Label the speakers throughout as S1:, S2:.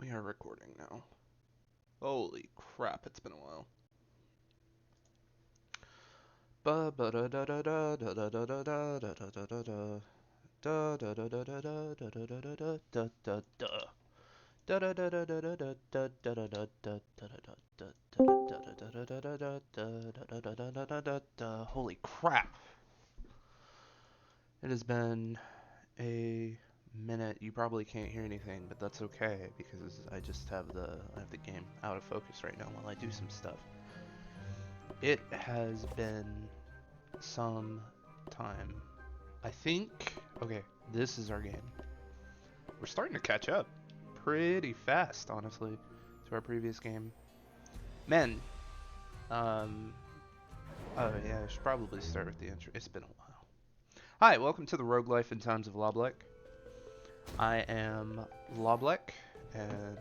S1: We are recording now. Holy crap, it's been a while. Ba ba da da da da da da da da da da da da da. Da da da da da da da da da da da da da. Da da da da da da da da da da da da da da da. Holy crap. It has been a minute. You probably can't hear anything, but that's okay because I just have the game out of focus right now while I do some stuff. It has been some time. I think, okay, this is our game. We're starting to catch up pretty fast, honestly, to our previous game. Man, oh yeah, I should probably start with the intro. It's been a while. Hi, welcome to the Rogue Life in Times of Loblek. I am Loblek, and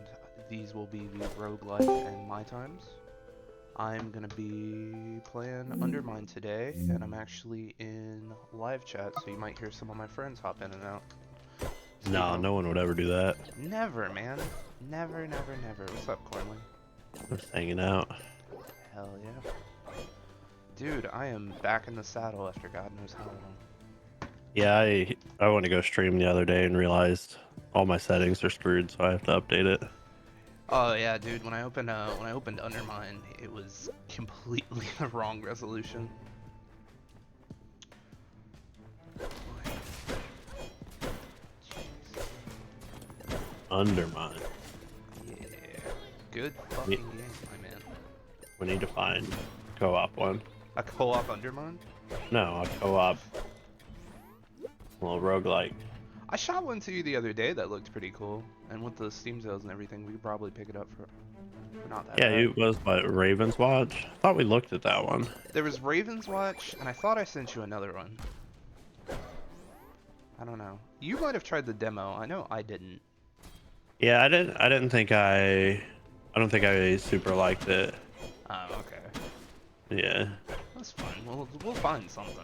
S1: these will be the Rogue Life in my times. I'm gonna be playing Undermine today, and I'm actually in live chat, so you might hear some of my friends hop in and out.
S2: No, no one would ever do that.
S1: Never, man. Never, never, never. What's up, Cornley?
S2: Just hanging out.
S1: Hell yeah. Dude, I am back in the saddle after God knows how long.
S2: Yeah, I went to go stream the other day and realized all my settings are screwed, so I have to update it.
S1: Oh yeah, dude. When I opened Undermine, it was completely the wrong resolution.
S2: Undermine.
S1: Yeah. Good fucking game, my man.
S2: We need to find co-op one.
S1: A co-op Undermine?
S2: No, a co-op. Well, roguelike.
S1: I shot one to you the other day that looked pretty cool, and with the Steam sales and everything, we could probably pick it up for not that
S2: Yeah,
S1: bad.
S2: it was what, Raven's Watch. I thought we looked at that one.
S1: There was Raven's Watch, and I thought I sent you another one. I don't know. You might have tried the demo. I know I didn't.
S2: Yeah, I didn't think I don't think I super liked it.
S1: Oh, okay.
S2: Yeah.
S1: That's fine. We'll find something.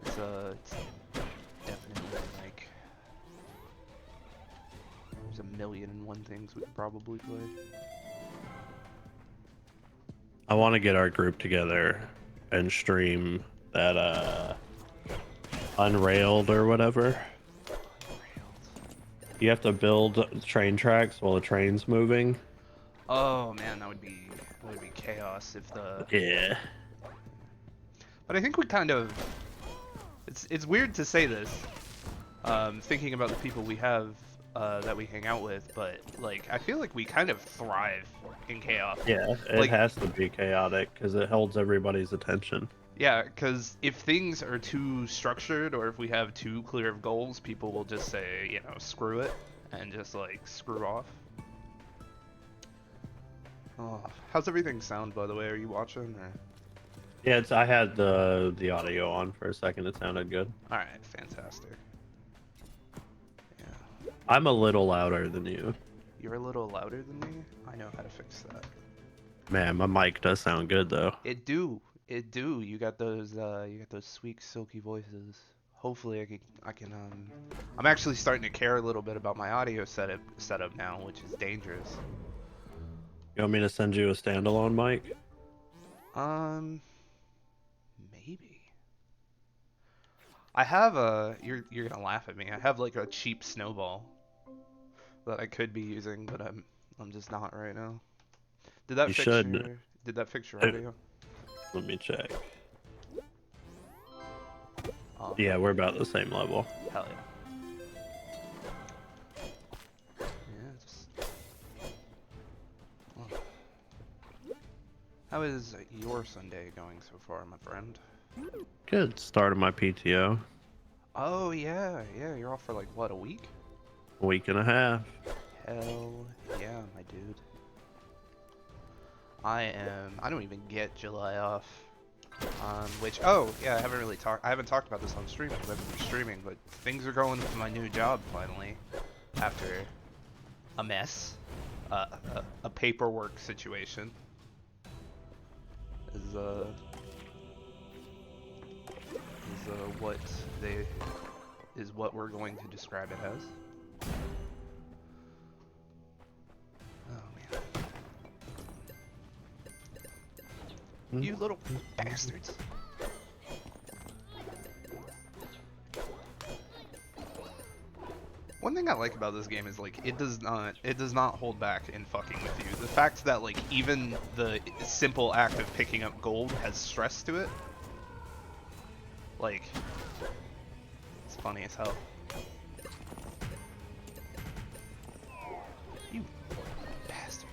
S1: It's definitely like there's a million and one things we could probably play.
S2: I want to get our group together and stream that Unrailed or whatever. You have to build train tracks while the train's moving.
S1: Oh man, that would be chaos if the.
S2: Yeah.
S1: But I think we kind of. It's weird to say this, thinking about the people we have that we hang out with, but like I feel like we kind of thrive in chaos.
S2: Yeah, it
S1: Like-
S2: has to be chaotic because it holds everybody's attention.
S1: Yeah, because if things are too structured or if we have too clear of goals, people will just say, you know, screw it and just like screw off. Oh, how's everything sound, by the way? Are you watching? Or?
S2: Yeah, I had the audio on for a second. It sounded good.
S1: All right, fantastic. Yeah,
S2: I'm a little louder than you.
S1: you're a little louder than me. I know how to fix that.
S2: Man, my mic does sound good though.
S1: It do. You got those sweet, silky voices. Hopefully, I'm actually starting to care a little bit about my audio setup now, which is dangerous.
S2: You want me to send you a standalone mic?
S1: Maybe. I have you're gonna laugh at me. I have like a cheap snowball that I could be using, but I'm just not right now. Did that
S2: You
S1: fix
S2: should.
S1: Did that fix your
S2: Uh,
S1: audio?
S2: Let me check.
S1: Oh,
S2: Yeah, we're about the same level.
S1: hell yeah. Yeah, just. Oh. How is your Sunday going so far, my friend?
S2: Good start of my PTO.
S1: Oh yeah, you're off for like what, a week?
S2: A week and a half.
S1: Hell yeah, my dude. I don't even get July off. Which, oh yeah, I haven't talked about this on stream because I've been streaming, but things are going with my new job finally, after a mess, a paperwork situation. Is what we're going to describe it as. You little bastards. One thing I like about this game is like it does not hold back in fucking with you. The fact that like even the simple act of picking up gold has stress to it. Like it's funny as hell. You bastards.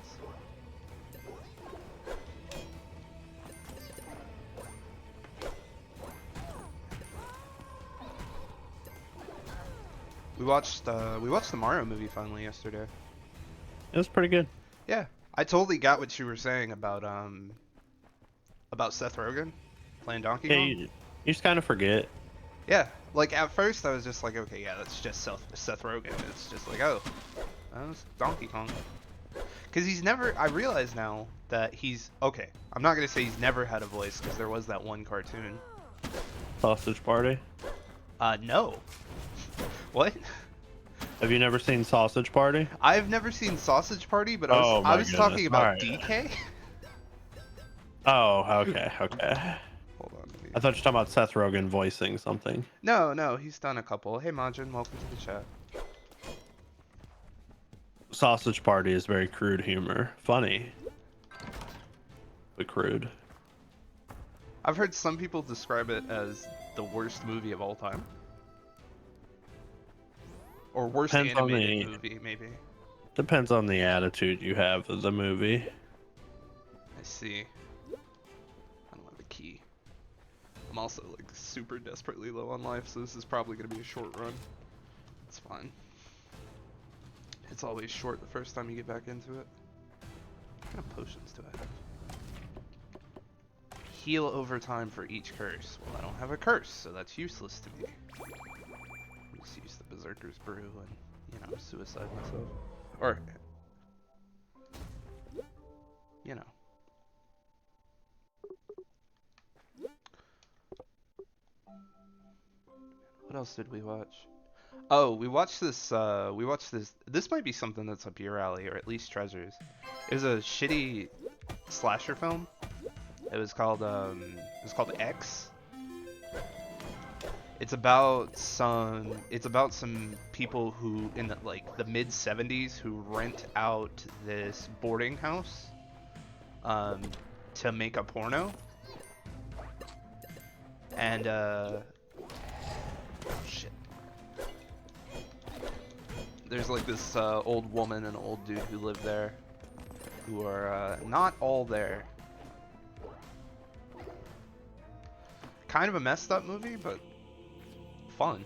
S1: We watched the Mario movie finally yesterday.
S2: It was pretty good.
S1: Yeah, I totally got what you were saying about Seth Rogen playing Donkey
S2: Yeah,
S1: Kong.
S2: you just kind of forget.
S1: Yeah, like at first I was just like, okay, yeah, that's just Seth Rogen. It's just like, oh, that's Donkey Kong. Because he's never. I realize now that he's okay. I'm not gonna say he's never had a voice because there was that one cartoon.
S2: Sausage Party.
S1: No. What?
S2: Have you never seen Sausage Party?
S1: I've never seen Sausage Party, but
S2: Oh
S1: I
S2: my
S1: was
S2: goodness.
S1: talking about
S2: Alright.
S1: DK.
S2: Oh, okay, okay.
S1: Hold on.
S2: I thought you were talking about Seth Rogen voicing something.
S1: No, he's done a couple. Hey Majin, welcome to the chat.
S2: Sausage Party is very crude humor. Funny, but crude.
S1: I've heard some people describe it as the worst movie of all time. Or worst
S2: Depends on
S1: animated
S2: the
S1: movie, maybe.
S2: depends on the attitude you have of the movie.
S1: I see. I don't have a key. I'm also like super desperately low on life, so this is probably gonna be a short run. It's fine. It's always short the first time you get back into it. What kind of potions do I have? Heal over time for each curse. Well, I don't have a curse, so that's useless to me. Just use the Berserker's Brew and, you know, suicide myself. Or, you know. What else did we watch? Oh, we watched this, this might be something that's up your alley, or at least Treasure's. It was a shitty slasher film. It was called X. It's about some people who in the mid 70s who rent out this boarding house to make a porno. And shit. There's like this old woman and old dude who live there who are not all there. Kind of a messed up movie, but fun,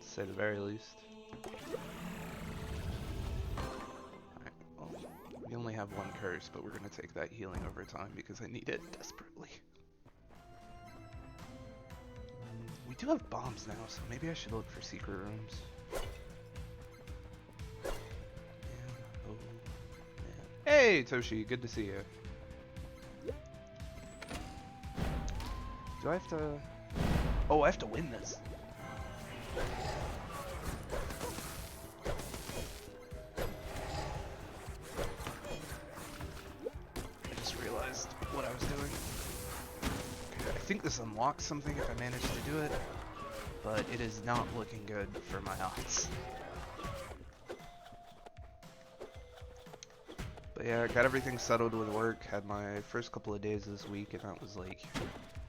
S1: to say the very least. Alright, well, we only have one curse, but we're gonna take that healing over time because I need it desperately. We do have bombs now, so maybe I should look for secret rooms. Yeah, oh, man. Hey, Toshi, good to see you. Do I have to... Oh, I have to win this. I just realized what I was doing. Okay, I think this unlocks something if I manage to do it, but it is not looking good for my odds. But yeah, I got everything settled with work, had my first couple of days this week, and that was like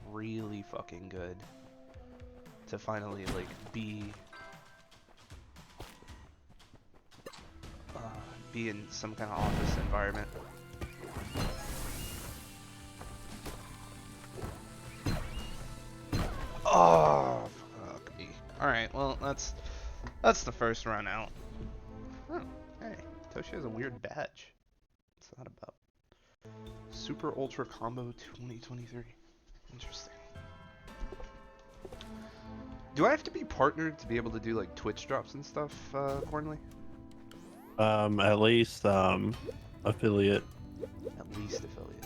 S1: really fucking good to finally like be in some kind of office environment. Oh fuck me. Alright, well that's the first run out. Oh, hey, Toshi has a weird badge. What's that about? Super Ultra Combo 2023. Interesting. Do I have to be partnered to be able to do like Twitch drops and stuff, Cornley?
S2: At least affiliate.
S1: At least affiliate.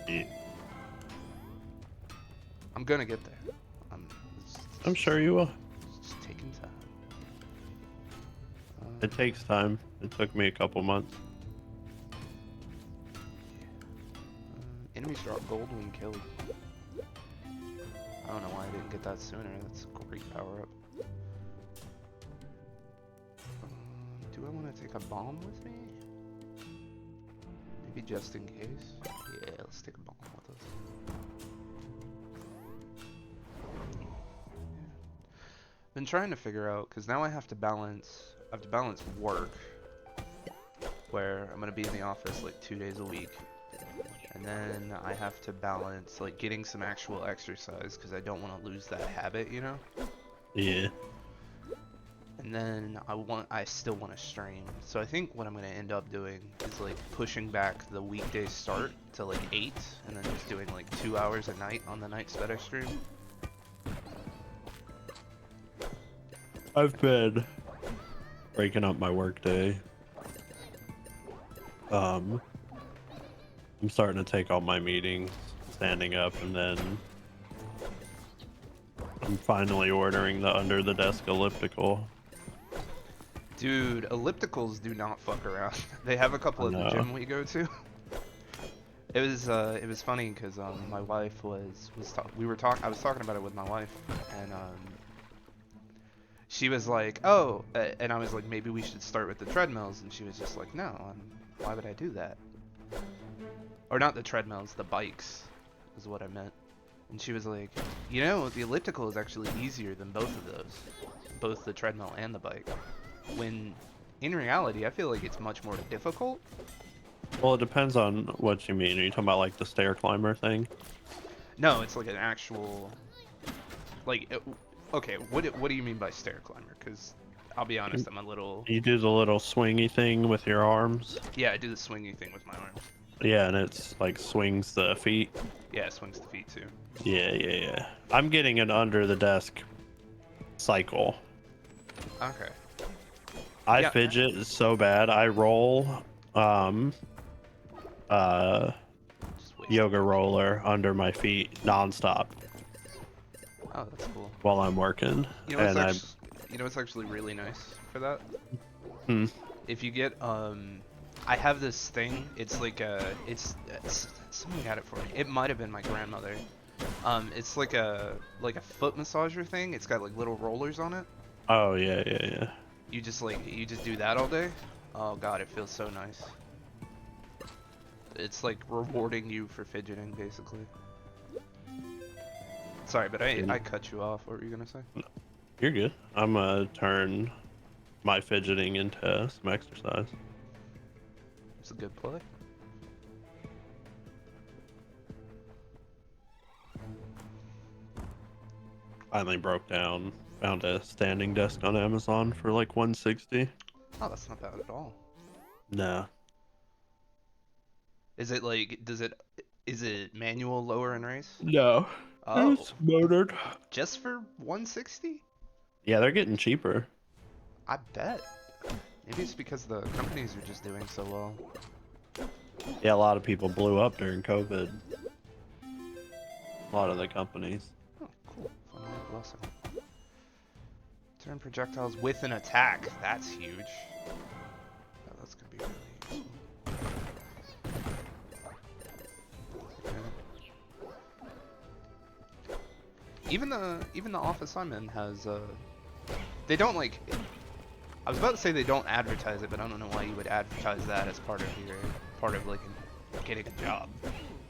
S1: Okay.
S2: Yeah.
S1: I'm gonna get there.
S2: I'm sure you will.
S1: It's just taking time.
S2: It takes time. It took me a couple months.
S1: Enemies drop gold when killed. I don't know why I didn't get that sooner. That's a great power up. Do I want to take a bomb with me? Maybe just in case? Yeah, let's take a bomb with us. Been trying to figure out, because now I have to balance work, where I'm going to be in the office like 2 days a week. And then I have to balance like getting some actual exercise, because I don't want to lose that habit, you know?
S2: Yeah.
S1: And then I still want to stream. So I think what I'm going to end up doing is like pushing back the weekday start to like 8, and then just doing like 2 hours a night on the nights that I stream.
S2: I've been breaking up my workday. I'm starting to take all my meetings standing up, and then I'm finally ordering the under the desk elliptical.
S1: Dude, ellipticals do not fuck around. They have a couple at the gym we go to. It was funny because my wife I was talking about it with my wife, and she was like, oh, and I was like, maybe we should start with the treadmills, and she was just like, no, why would I do that? Or not the treadmills, the bikes is what I meant. And she was like, you know, the elliptical is actually easier than both of those, both the treadmill and the bike. When in reality, I feel like it's much more difficult.
S2: Well, it depends on what you mean. Are you talking about like the stair climber thing?
S1: No, it's like an actual, like, okay, what do you mean by stair climber? Because I'll be honest, I'm a little...
S2: You do the little swingy thing with your arms?
S1: Yeah, I do the swingy thing with my arms.
S2: Yeah, and it's like swings the feet.
S1: Yeah, it swings the feet too.
S2: Yeah. I'm getting an under the desk cycle.
S1: Okay.
S2: I fidget so bad. I roll yoga roller under my feet nonstop.
S1: Oh, that's cool.
S2: While I'm working.
S1: You know what's actually really nice for that? If you get I have this thing. It's like someone got it for me. It might have been my grandmother. It's like a foot massager thing. It's got like little rollers on it.
S2: Oh yeah.
S1: You just do that all day. Oh god, it feels so nice. It's like rewarding you for fidgeting, basically. Sorry, but I cut you off. What were you gonna say?
S2: You're good. I'm gonna turn my fidgeting into some exercise.
S1: It's a good play.
S2: Finally broke down. Found a standing desk on Amazon for like 160.
S1: Oh, that's not bad at all.
S2: Nah.
S1: Is it like, is it manual lower and raise?
S2: No.
S1: Oh.
S2: It's motored.
S1: Just for 160?
S2: Yeah, they're getting cheaper.
S1: I bet. Maybe it's because the companies are just doing so well.
S2: Yeah, a lot of people blew up during COVID. A lot of the companies.
S1: Oh, cool. Blessing. Turn projectiles with an attack. That's huge. Oh, that's gonna be really useful. Okay. Even the office I'm in has they don't like. I was about to say they don't advertise it, but I don't know why you would advertise that as part of like getting a job.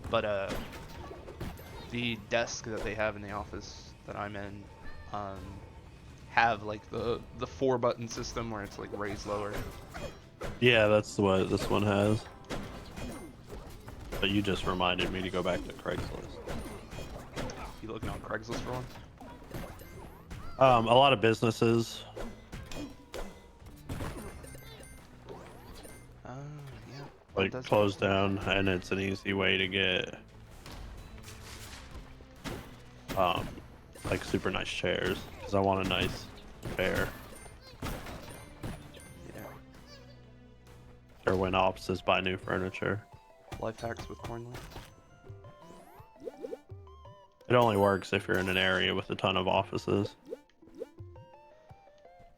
S1: But the desk that they have in the office that I'm in have like the 4-button system where it's like raise lower.
S2: Yeah, that's what this one has. But you just reminded me to go back to Craigslist.
S1: You looking on Craigslist for one?
S2: A lot of businesses.
S1: Yeah.
S2: Like closed down, and it's an easy way to get like super nice chairs, because I want a nice chair.
S1: Yeah.
S2: Or when offices buy new furniture.
S1: Life hacks with Cornley.
S2: It only works if you're in an area with a ton of offices.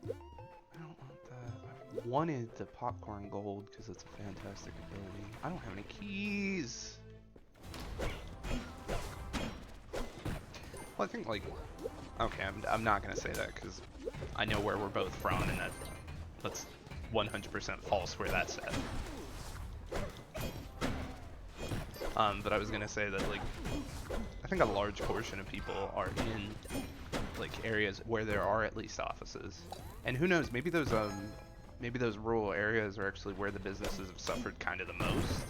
S1: I don't want that. I wanted the popcorn gold because it's a fantastic ability. I don't have any keys. Well, I think like, okay, I'm not gonna say that because I know where we're both from, and that's 100% false where that's at. But I was gonna say that like, I think a large portion of people are in like areas where there are at least offices, and who knows, maybe those rural areas are actually where the businesses have suffered kind of the most.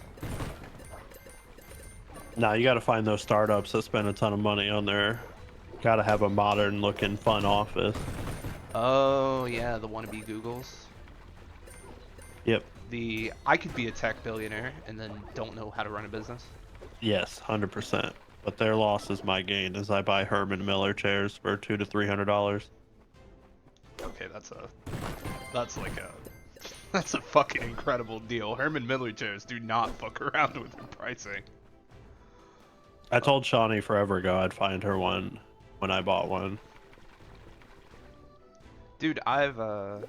S2: Nah, you got to find those startups that spend a ton of money on their. Got to have a modern looking, fun office.
S1: Oh yeah, the wannabe Googles.
S2: Yep.
S1: I could be a tech billionaire and then don't know how to run a business.
S2: Yes, 100%. But their loss is my gain as I buy Herman Miller chairs for $200 to $300.
S1: Okay, that's like a that's a fucking incredible deal. Herman Miller chairs do not fuck around with their pricing.
S2: I told Shawnee forever ago I'd find her one when I bought one.
S1: Dude, I've gotta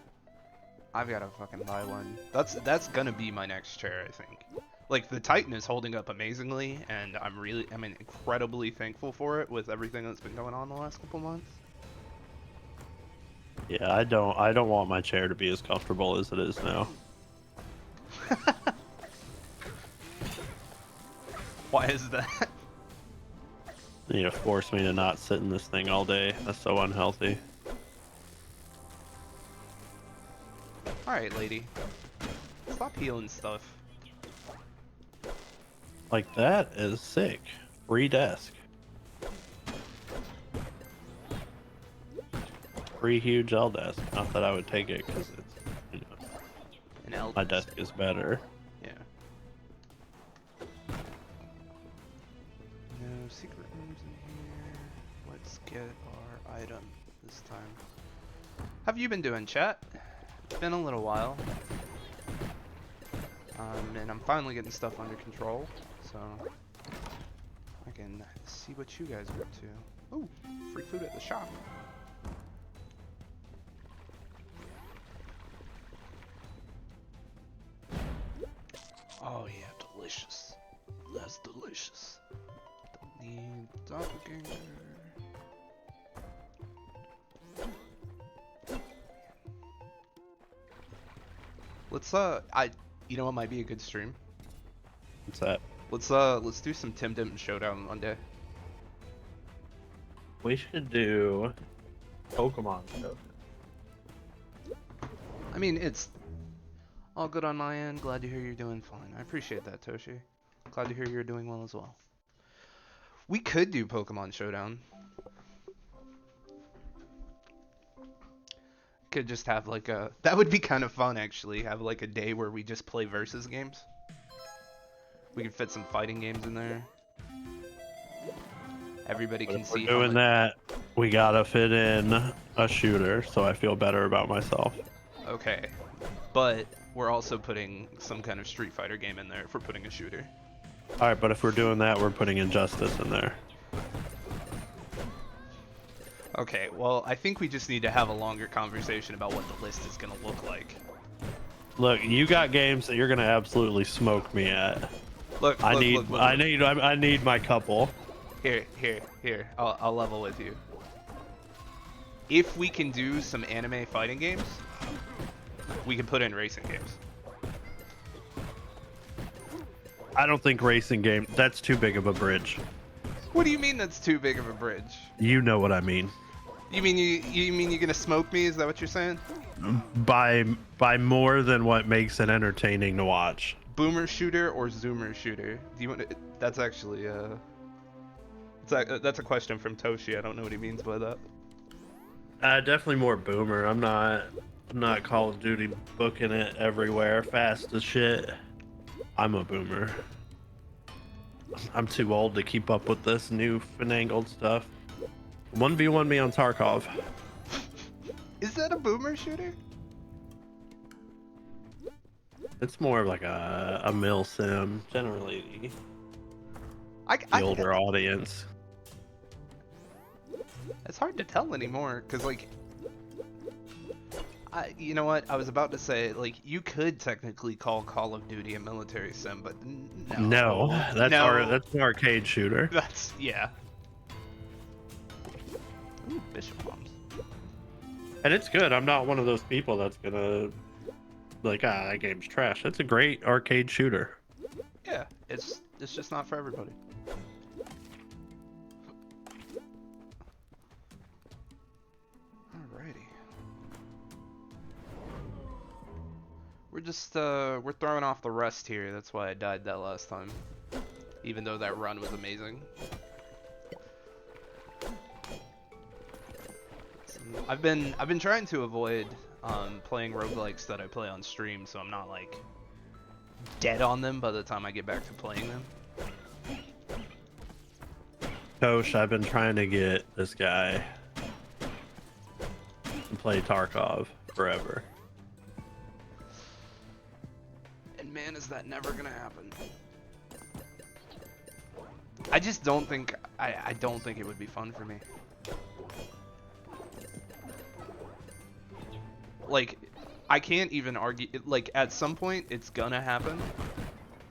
S1: fucking buy one. That's gonna be my next chair, I think. Like the Titan is holding up amazingly, and I'm incredibly thankful for it with everything that's been going on the last couple months.
S2: Yeah, I don't want my chair to be as comfortable as it is now.
S1: Why is that?
S2: You know, force me to not sit in this thing all day. That's so unhealthy.
S1: Alright, lady. Stop healing stuff.
S2: Like, that is sick. Free desk. Free huge L desk. Not that I would take it because it's, you know,
S1: An L
S2: my desk is better.
S1: Yeah. No secret rooms in here. Let's get our item this time. Have you been doing, chat? It's been a little while. And I'm finally getting stuff under control, so I can see what you guys are up to. Ooh, free food at the shop. Oh yeah, delicious. That's delicious. Don't need doppelganger. Let's you know what might be a good stream?
S2: What's that?
S1: Let's do some Tim Dim Showdown one day.
S2: We should do Pokemon stuff.
S1: I mean, it's all good on my end. Glad to hear you're doing fine. I appreciate that, Toshi. Glad to hear you're doing well as well. We could do Pokemon Showdown. Could just have like that would be kind of fun actually. Have like a day where we just play versus games. We could fit some fighting games in there. Everybody can see.
S2: If we're doing that, we gotta fit in a shooter, so I feel better about myself.
S1: Okay, but we're also putting some kind of Street Fighter game in there if we're putting a shooter.
S2: All right, but if we're doing that, we're putting Injustice in there.
S1: Okay, well, I think we just need to have a longer conversation about what the list is gonna look like.
S2: Look, you got games that you're gonna absolutely smoke me at.
S1: Look,
S2: I
S1: look.
S2: need my couple.
S1: Here. I'll level with you. If we can do some anime fighting games, we can put in racing games.
S2: I don't think racing game. That's too big of a bridge.
S1: What do you mean that's too big of a bridge?
S2: You know what I mean.
S1: You mean you're gonna smoke me? Is that what you're saying?
S2: By more than what makes it entertaining to watch.
S1: Boomer shooter or zoomer shooter? Do you want to, that's actually that's a question from Toshi. I don't know what he means by that.
S2: Definitely more boomer. I'm not Call of Duty booking it everywhere fast as shit. I'm a boomer. I'm too old to keep up with this new finagled stuff. 1v1 me on Tarkov.
S1: Is that a boomer shooter?
S2: It's more of like a mill sim, generally the older audience.
S1: It's hard to tell anymore, cause like, you know what? I was about to say, like, you could technically call Call of Duty a military sim, but
S2: no, that's an arcade shooter.
S1: That's yeah. Ooh, bishop bombs.
S2: And it's good. I'm not one of those people that's gonna like, that game's trash. It's a great arcade shooter.
S1: Yeah, it's just not for everybody. Alrighty. We're just we're throwing off the rust here. That's why I died that last time. Even though that run was amazing. I've been trying to avoid playing roguelikes that I play on stream, so I'm not like dead on them by the time I get back to playing them.
S2: Coach, I've been trying to get this guy to play Tarkov forever.
S1: And man, is that never gonna happen. I just don't think I don't think it would be fun for me. Like, I can't even argue. Like, at some point, it's gonna happen.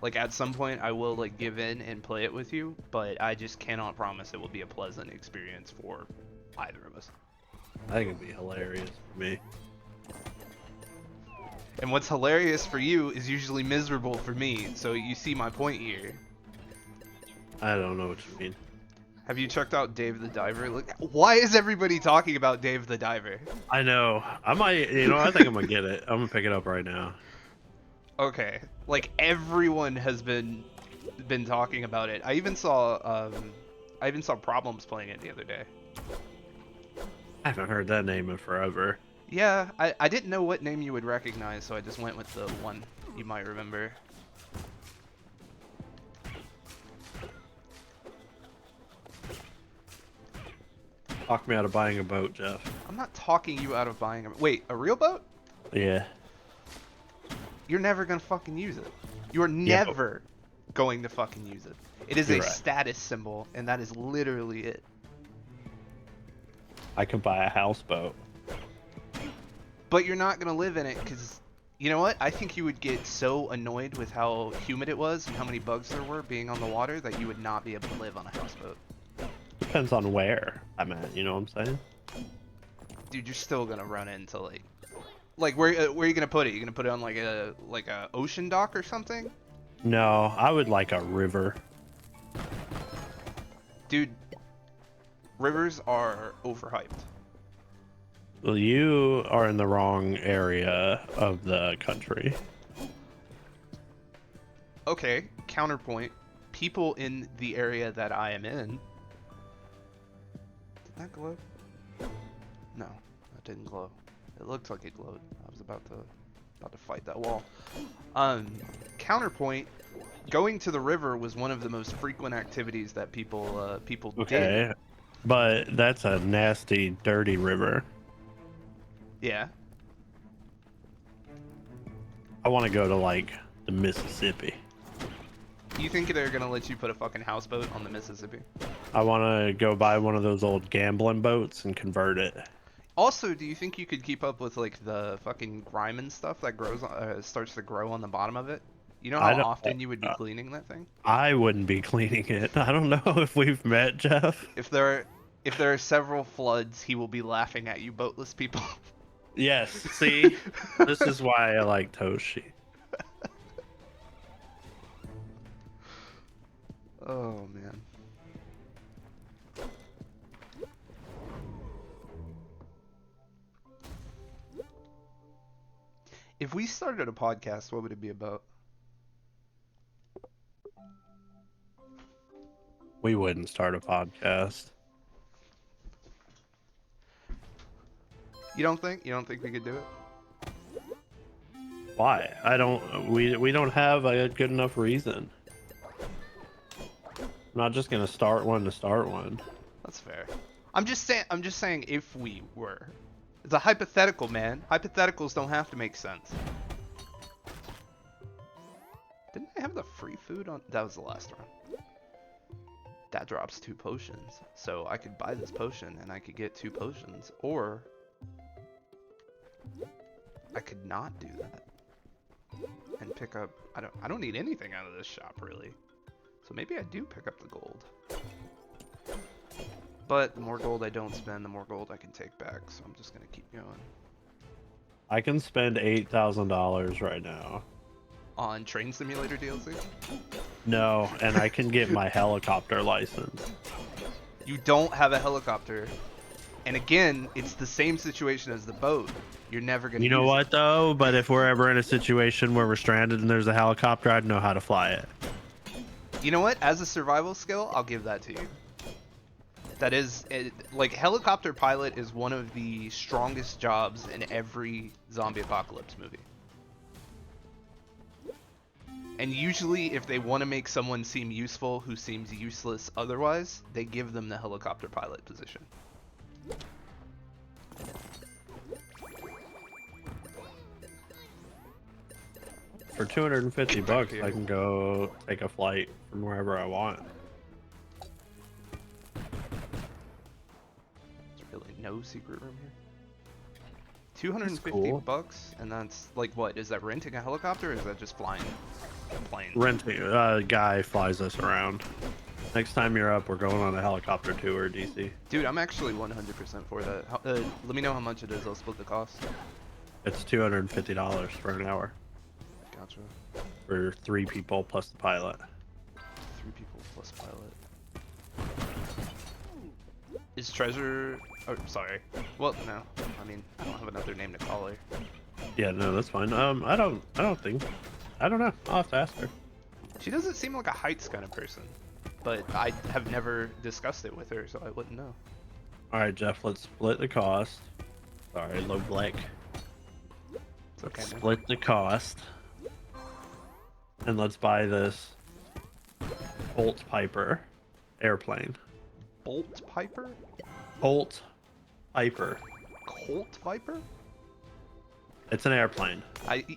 S1: Like, at some point, I will, like, give in and play it with you, but I just cannot promise it will be a pleasant experience for either of us.
S2: I think it'd be hilarious for me.
S1: And what's hilarious for you is usually miserable for me, so you see my point here.
S2: I don't know what you mean.
S1: Have you checked out Dave the Diver? Like, why is everybody talking about Dave the Diver?
S2: I know. I might, I think I'm gonna get it. I'm gonna pick it up right now.
S1: Okay, like everyone has been talking about it. I even saw Problems playing it the other day.
S2: I haven't heard that name in forever.
S1: Yeah, I didn't know what name you would recognize, so I just went with the one you might remember.
S2: Talk me out of buying a boat, Jeff.
S1: I'm not talking you out of buying a... Wait, a real boat?
S2: Yeah.
S1: You're never gonna fucking use it. You are never going to fucking use it. It is a status symbol, and that is literally it.
S2: I could buy a houseboat.
S1: But you're not gonna live in it, because... You know what? I think you would get so annoyed with how humid it was and how many bugs there were being on the water that you would not be able to live on a houseboat.
S2: Depends on where I'm at, you know what I'm saying?
S1: Dude, you're still gonna run into like where are you gonna put it? You gonna put it on like a ocean dock or something?
S2: No, I would like a river.
S1: Dude, rivers are overhyped.
S2: Well, you are in the wrong area of the country.
S1: Okay, counterpoint. People in the area that I am in. Did that glow? No, that didn't glow. It looked like it glowed. I was about to fight that wall. Counterpoint. Going to the river was one of the most frequent activities that people did.
S2: Okay, but that's a nasty, dirty river.
S1: Yeah.
S2: I want to go to like the Mississippi.
S1: You think they're gonna let you put a fucking houseboat on the Mississippi?
S2: I want to go buy one of those old gambling boats and convert it.
S1: Also, do you think you could keep up with like the fucking grime and stuff that grows starts to grow on the bottom of it? You know how often you would be cleaning that thing?
S2: I wouldn't be cleaning it. I don't know if we've met, Jeff.
S1: If there are several floods, he will be laughing at you, boatless people.
S2: Yes. See, this is why I like Toshi.
S1: Oh man. If we started a podcast, what would it be about?
S2: We wouldn't start a podcast.
S1: You don't think? You don't think we could do it?
S2: Why? We don't have a good enough reason. I'm not just gonna start one to start one.
S1: That's fair. I'm just saying if we were. It's a hypothetical, man. Hypotheticals don't have to make sense. Didn't I have the free food on? That was the last round. That drops 2 potions. So I could buy this potion and I could get 2 potions. Or I could not do that. And pick up... I don't need anything out of this shop, really. So maybe I do pick up the gold. But the more gold I don't spend, the more gold I can take back. So I'm just gonna keep going.
S2: I can spend $8,000 right now.
S1: On Train Simulator DLC?
S2: No, and I can get my helicopter license.
S1: You don't have a helicopter. And again, it's the same situation as the boat. You're never gonna
S2: You know
S1: use
S2: what
S1: it.
S2: though? But if we're ever in a situation where we're stranded and there's a helicopter, I'd know how to fly it.
S1: You know what? As a survival skill, I'll give that to you. That is, like, helicopter pilot is one of the strongest jobs in every zombie apocalypse movie. And usually, if they want to make someone seem useful who seems useless otherwise, they give them the helicopter pilot position.
S2: For 250
S1: Get back
S2: bucks,
S1: here.
S2: I can go take a flight from wherever I want.
S1: There's really no secret room here. 250
S2: cool.
S1: bucks, and that's like what? Is that renting a helicopter, or is that just flying a plane?
S2: Renting, a guy flies us around. Next time you're up, we're going on a helicopter tour, DC.
S1: Dude, I'm actually 100% for that. Let me know how much it is. I'll split the cost.
S2: It's $250 for an hour
S1: Gotcha.
S2: for 3 people plus the pilot.
S1: 3 people plus pilot. Is Treasure... Oh, sorry. Well, no. I mean, I don't have another name to call her.
S2: Yeah, no, that's fine. I don't think. I don't know. I'll have to ask her.
S1: She doesn't seem like a heights kind of person. But I have never discussed it with her, so I wouldn't know.
S2: All right, Jeff. Let's split the cost. Sorry, low black.
S1: It's okay, man.
S2: Split the cost, and let's buy this Bolt Piper airplane.
S1: Bolt Piper?
S2: Bolt Piper.
S1: Colt Viper?
S2: It's an airplane.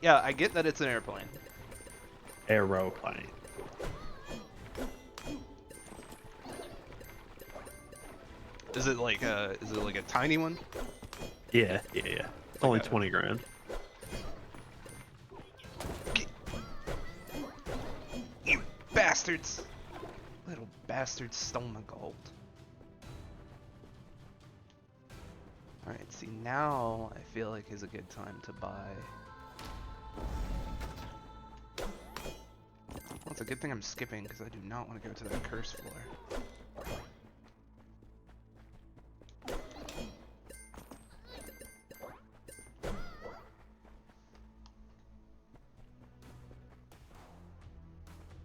S1: Yeah, I get that it's an airplane.
S2: Aeroplane.
S1: Is it like a tiny one?
S2: Yeah. It's only 20 grand.
S1: You bastards! Little bastards stole my gold. Alright, see now I feel like is a good time to buy. Well, it's a good thing I'm skipping because I do not want to go to that curse floor.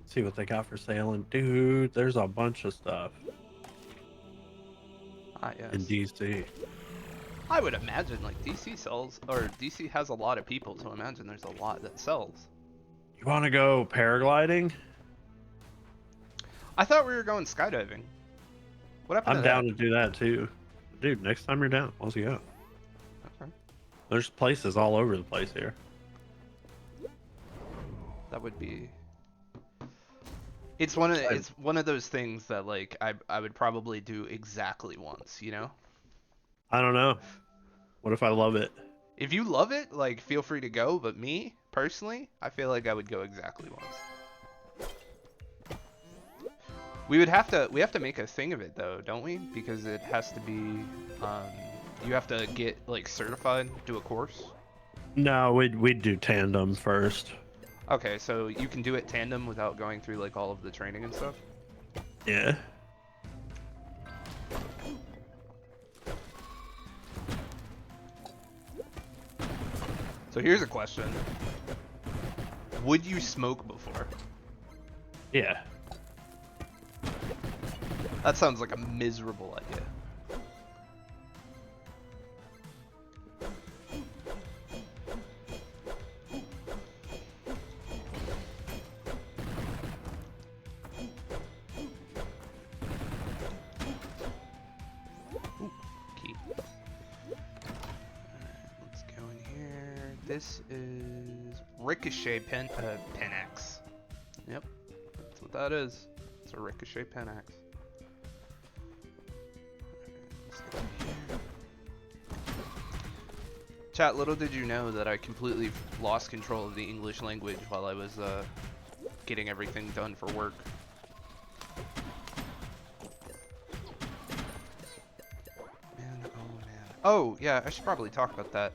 S2: See what they got for sale, and dude, there's a bunch of stuff
S1: Ah, yes.
S2: in DC.
S1: I would imagine like DC sells, or DC has a lot of people, so imagine there's a lot that sells.
S2: You want to go paragliding?
S1: I thought we were going skydiving. What happened
S2: I'm
S1: to
S2: down
S1: that?
S2: to do that too, dude. Next time you're down, let's go.
S1: Okay.
S2: There's places all over the place here.
S1: That would be. It's one of those things that like I would probably do exactly once, you know?
S2: I don't know. What if I love it?
S1: If you love it, like feel free to go, but me personally, I feel like I would go exactly once. We have to make a thing of it though, don't we? Because it has to be you have to get like certified, do a course.
S2: No, we'd do tandem first.
S1: Okay, so you can do it tandem without going through like all of the training and stuff?
S2: Yeah.
S1: So here's a question. Would you smoke before?
S2: Yeah.
S1: That sounds like a miserable idea. Ooh, key. Let's go in here. This is Ricochet pen axe. Yep, that's what that is. It's a Ricochet pen axe. Let's go in here. Chat, little did you know that I completely lost control of the English language while I was getting everything done for work. Oh, yeah, I should probably talk about that.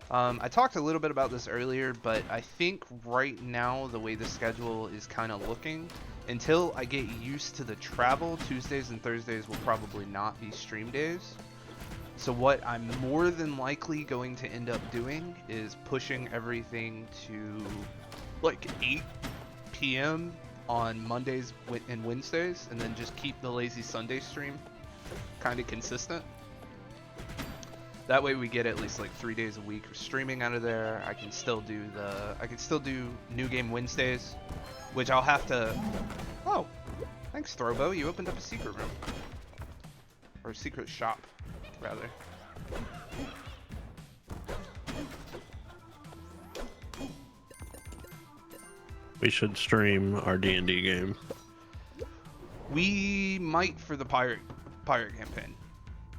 S1: I talked a little bit about this earlier, but I think right now the way the schedule is kind of looking, until I get used to the travel, Tuesdays and Thursdays will probably not be stream days. So what I'm more than likely going to end up doing is pushing everything to like 8 p.m. on Mondays and Wednesdays, and then just keep the Lazy Sunday stream kind of consistent. That way we get at least like 3 days a week of streaming out of there. I can still do New Game Wednesdays, which I'll have to. Oh, thanks Throwbo, you opened up a secret room. Or a secret shop, rather.
S2: We should stream our D&D game.
S1: We might for the pirate campaign.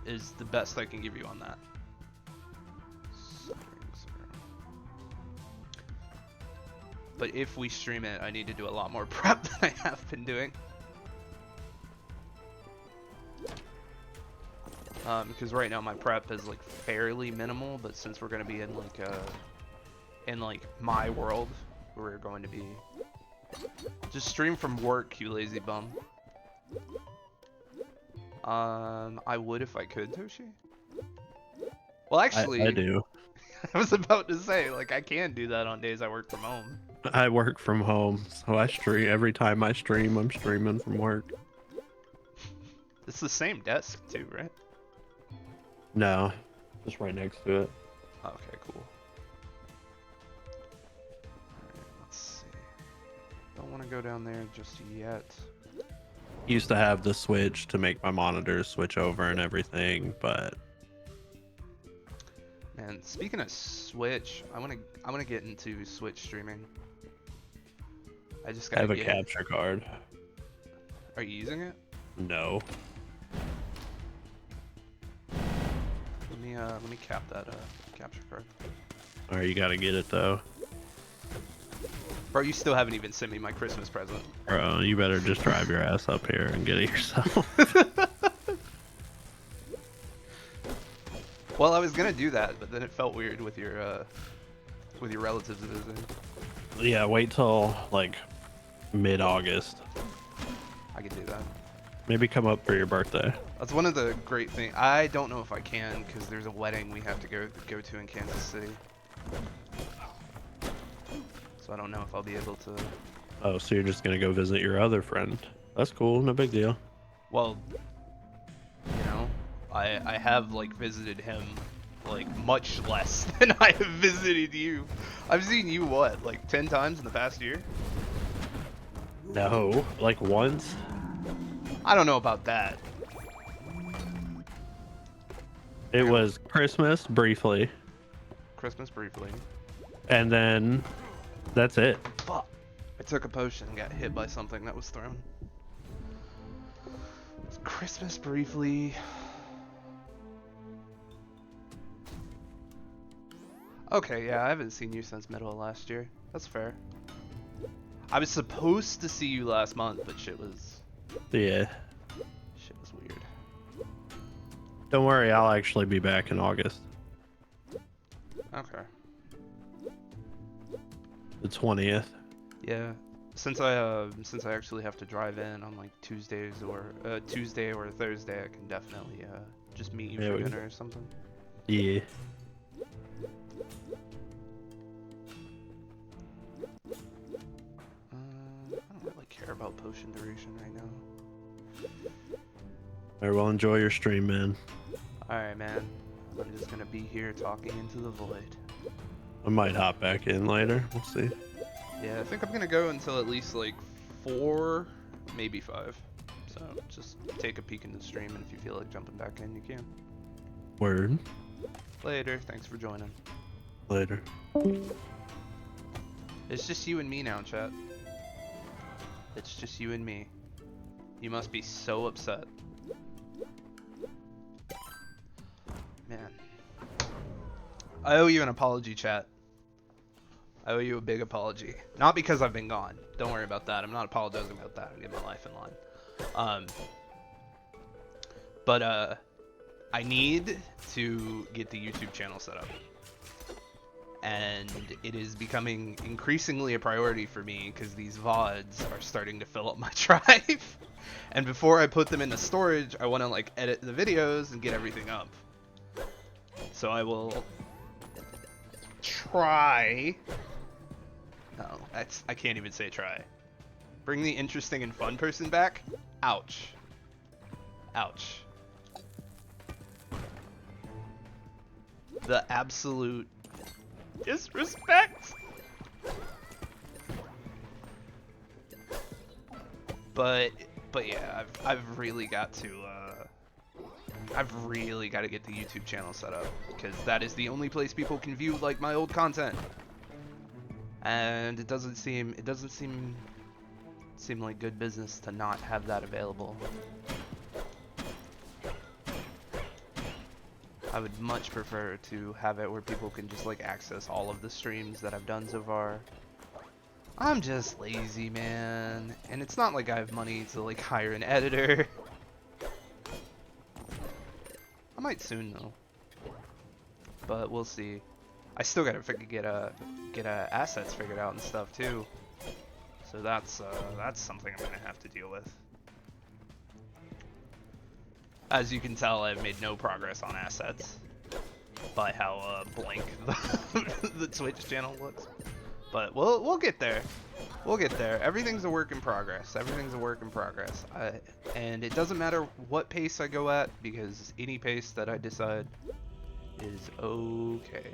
S1: Is the best I can give you on that. But if we stream it, I need to do a lot more prep than I have been doing. Because right now my prep is like fairly minimal, but since we're gonna be in like my world, we're going to be just stream from work, you lazy bum. I would if I could, Toshi. Well, actually,
S2: I do.
S1: I was about to say, like, I can do that on days I work from home.
S2: I work from home, so I stream. Every time I stream, I'm streaming from work.
S1: It's the same desk too, right?
S2: No, just right next to it.
S1: Okay, cool. Alright, let's see. Don't want to go down there just yet.
S2: Used to have the switch to make my monitors switch over and everything, but
S1: Man, speaking of Switch, I wanna get into Switch streaming. I just
S2: I
S1: gotta
S2: have a
S1: get.
S2: capture card.
S1: Are you using it?
S2: No.
S1: Let me cap that capture card.
S2: Or you gotta get it though.
S1: Bro, you still haven't even sent me my Christmas present.
S2: Bro, you better just drive your ass up here and get it yourself.
S1: Well, I was gonna do that, but then it felt weird with your relatives visiting.
S2: Yeah, wait till like mid-August.
S1: I could do that.
S2: Maybe come up for your birthday.
S1: That's one of the great things. I don't know if I can because there's a wedding we have to go to in Kansas City. So I don't know if I'll be able to.
S2: Oh, so you're just gonna go visit your other friend? That's cool. No big deal.
S1: Well, you know, I have like visited him like much less than I have visited you. I've seen you what, like 10 times in the past year?
S2: No, like once.
S1: I don't know about that.
S2: It was Christmas briefly,
S1: Christmas briefly.
S2: and then that's it.
S1: Fuck. I took a potion and got hit by something that was thrown. Christmas briefly. Okay, yeah, I haven't seen you since middle of last year. That's fair. I was supposed to see you last month, but shit was
S2: Yeah.
S1: weird.
S2: Don't worry, I'll actually be back in August.
S1: Okay.
S2: The 20th.
S1: Yeah. Since I actually have to drive in on like Tuesday or Thursday, I can definitely just meet you
S2: Yeah,
S1: for dinner or something.
S2: Yeah.
S1: I don't really care about potion duration right now.
S2: Alright, well, enjoy your stream, man.
S1: Alright, man. I'm just gonna be here talking into the void.
S2: I might hop back in later. We'll see.
S1: Yeah, I think I'm gonna go until at least like 4, maybe 5. So just take a peek in the stream, and if you feel like jumping back in, you can.
S2: Word.
S1: Later. Thanks for joining.
S2: Later.
S1: It's just you and me now, chat. It's just you and me. You must be so upset. Man. I owe you an apology, chat. I owe you a big apology. Not because I've been gone. Don't worry about that. I'm not apologizing about that. I'm getting my life in line. But I need to get the YouTube channel set up. And it is becoming increasingly a priority for me because these VODs are starting to fill up my drive. And before I put them into storage, I want to like edit the videos and get everything up. So I will try. No, I can't even say try. Bring the interesting and fun person back? Ouch. Ouch. The absolute disrespect. But yeah, I've really got to get the YouTube channel set up because that is the only place people can view like my old content. And it doesn't seem like good business to not have that available. I would much prefer to have it where people can just like access all of the streams that I've done so far. I'm just lazy, man. And it's not like I have money to like hire an editor. I might soon though. But we'll see. I still gotta get assets figured out and stuff too. So that's something I'm gonna have to deal with. As you can tell, I've made no progress on assets by how blank the Twitch channel looks. But we'll get there. We'll get there. Everything's a work in progress. Everything's a work in progress. And it doesn't matter what pace I go at because any pace that I decide is okay.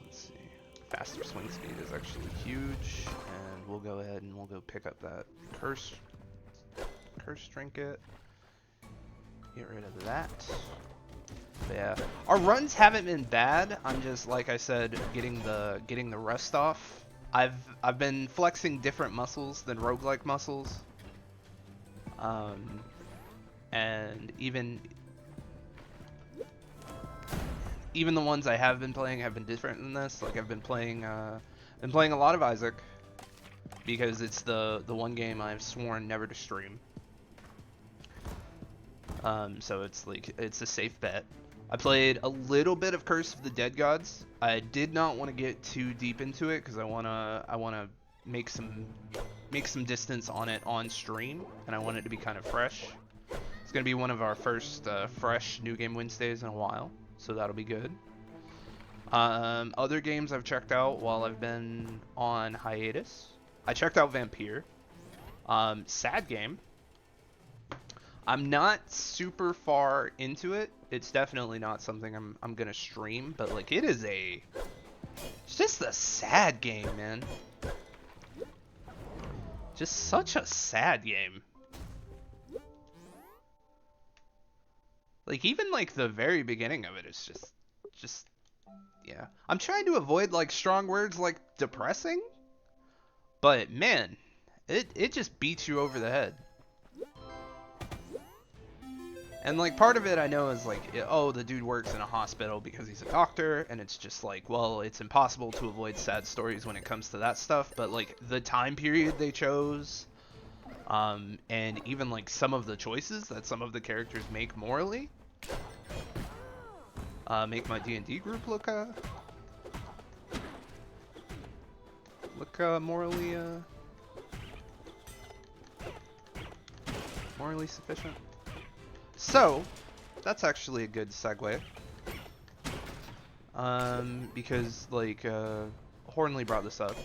S1: Let's see. Faster swing speed is actually huge, and we'll go ahead and we'll go pick up that curse trinket. Get rid of that. But yeah, our runs haven't been bad. I'm just, like I said, getting the rust off. I've been flexing different muscles than roguelike muscles. And even the ones I have been playing have been different than this. Like I've been playing a lot of Isaac because it's the one game I've sworn never to stream. So it's a safe bet. I played a little bit of Curse of the Dead Gods. I did not want to get too deep into it because I wanna make some distance on it on stream, and I want it to be kind of fresh. It's gonna be one of our first fresh New Game Wednesdays in a while, so that'll be good. Other games I've checked out while I've been on hiatus. I checked out Vampire. Sad game. I'm not super far into it. It's definitely not something I'm gonna stream, but like it's just a sad game, man. Just such a sad game. Like even like the very beginning of it is just yeah. I'm trying to avoid like strong words like depressing, but man, it just beats you over the head. And like part of it I know is like, oh, the dude works in a hospital because he's a doctor, and it's just like, well, it's impossible to avoid sad stories when it comes to that stuff, but like the time period they chose, and even like some of the choices that some of the characters make morally, make my D&D group look morally sufficient. So, that's actually a good segue. Because, like, Hornley brought this up.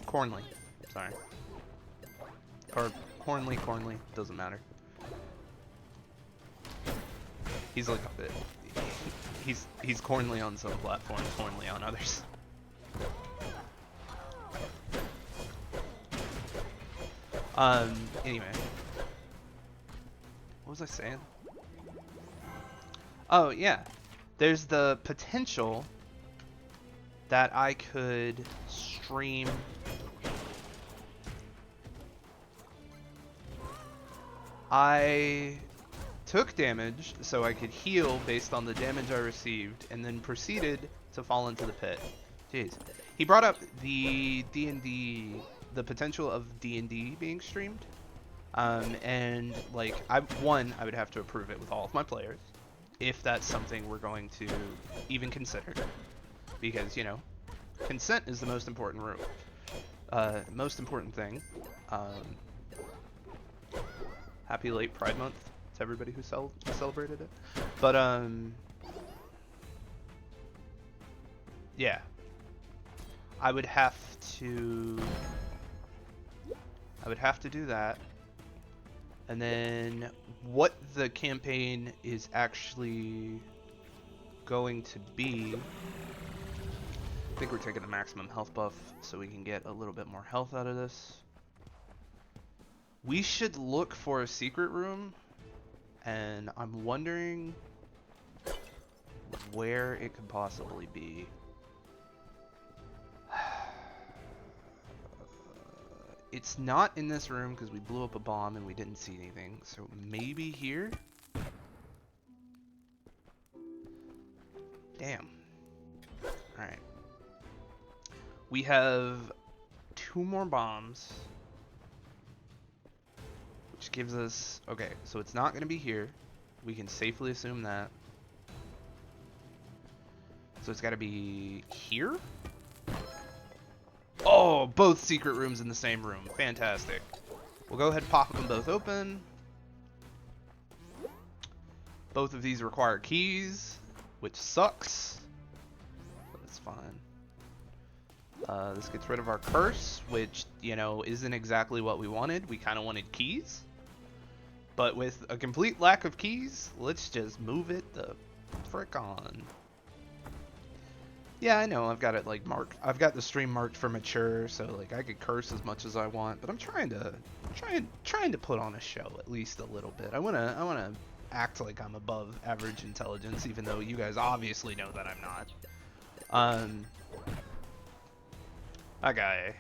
S1: Cornley, sorry. Or Cornley, doesn't matter. He's like, he's Cornley on some platforms, Hornley on others. Anyway. What was I saying? Oh, yeah. There's the potential that I could stream I took damage so I could heal based on the damage I received and then proceeded to fall into the pit. Jeez. He brought up the D&D, the potential of D&D being streamed. And like I would have to approve it with all of my players. if that's something we're going to even consider. Because, you know, consent is the most important most important thing. Happy late Pride Month to everybody who celebrated it. But, yeah. I would have to do that. And then what the campaign is actually going to be, I think we're taking the maximum health buff so we can get a little bit more health out of this. We should look for a secret room, and I'm wondering where it could possibly be. It's not in this room because we blew up a bomb and we didn't see anything, so maybe here? Damn. Alright. We have 2 more bombs, which gives us... Okay, so it's not going to be here. We can safely assume that. So it's got to be here? Oh, both secret rooms in the same room. Fantastic. We'll go ahead and pop them both open. Both of these require keys, which sucks. But that's fine. This gets rid of our curse, which, you know, isn't exactly what we wanted. We kind of wanted keys. But with a complete lack of keys, let's just move it the frick on. Yeah, I know, I've got it like marked. I've got the stream marked for mature, so like I could curse as much as I want, but I'm trying to put on a show at least a little bit. I wanna act like I'm above average intelligence, even though you guys obviously know that I'm not. That guy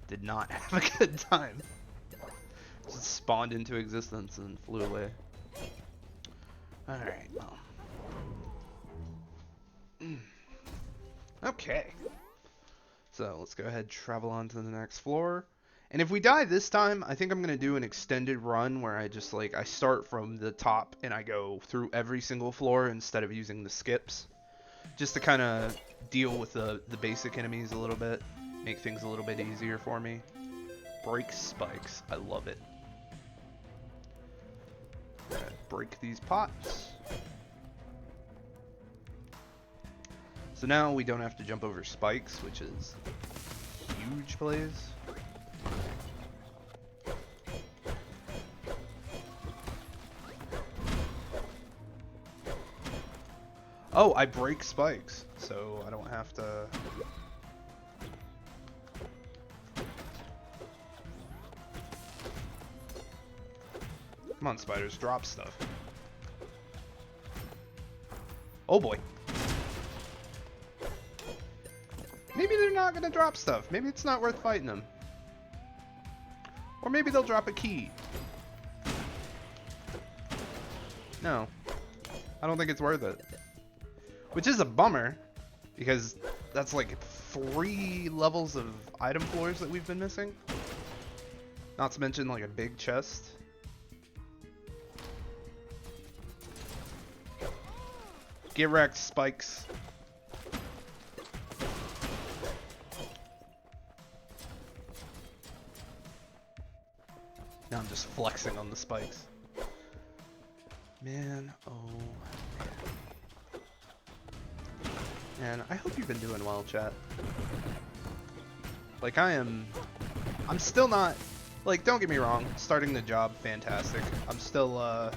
S1: did not have a good time. Just spawned into existence and flew away. Alright, well. Okay. So let's go ahead and travel on to the next floor. And if we die this time, I think I'm going to do an extended run where I just like, I start from the top and I go through every single floor instead of using the skips. Just to kind of deal with the basic enemies a little bit. Make things a little bit easier for me. Break spikes. I love it. Break these pots. So now we don't have to jump over spikes, which is huge plays. Oh, I break spikes, so I don't have to... Come on, spiders, drop stuff. Oh boy. Maybe they're not gonna drop stuff. Maybe it's not worth fighting them. Or maybe they'll drop a key. No. I don't think it's worth it. Which is a bummer, because that's like 3 levels of item floors that we've been missing. Not to mention like a big chest. Get wrecked, spikes. Now I'm just flexing on the spikes. Man, oh man. I hope you've been doing well, chat. Like I'm still not, like, don't get me wrong, starting the job, fantastic. I'm still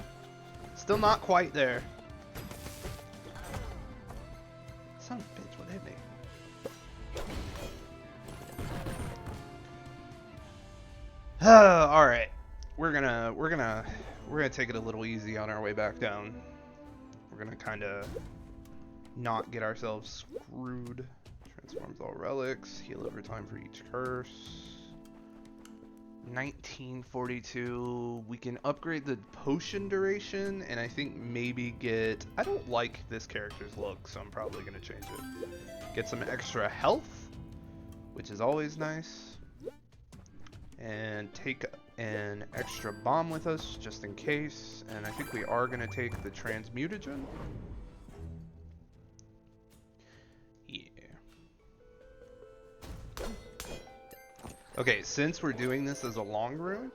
S1: not quite there. Son of a bitch, what hit me? Alright. We're gonna take it a little easy on our way back down. We're gonna kinda not get ourselves screwed. Transforms all relics, heal over time for each curse. 1942. We can upgrade the potion duration, and I think maybe get... I don't like this character's look, so I'm probably gonna change it. Get some extra health, which is always nice. And and take an extra bomb with us just in case. And I think we are going to take the transmutagen. Yeah. Okay, since we're doing this as a long room,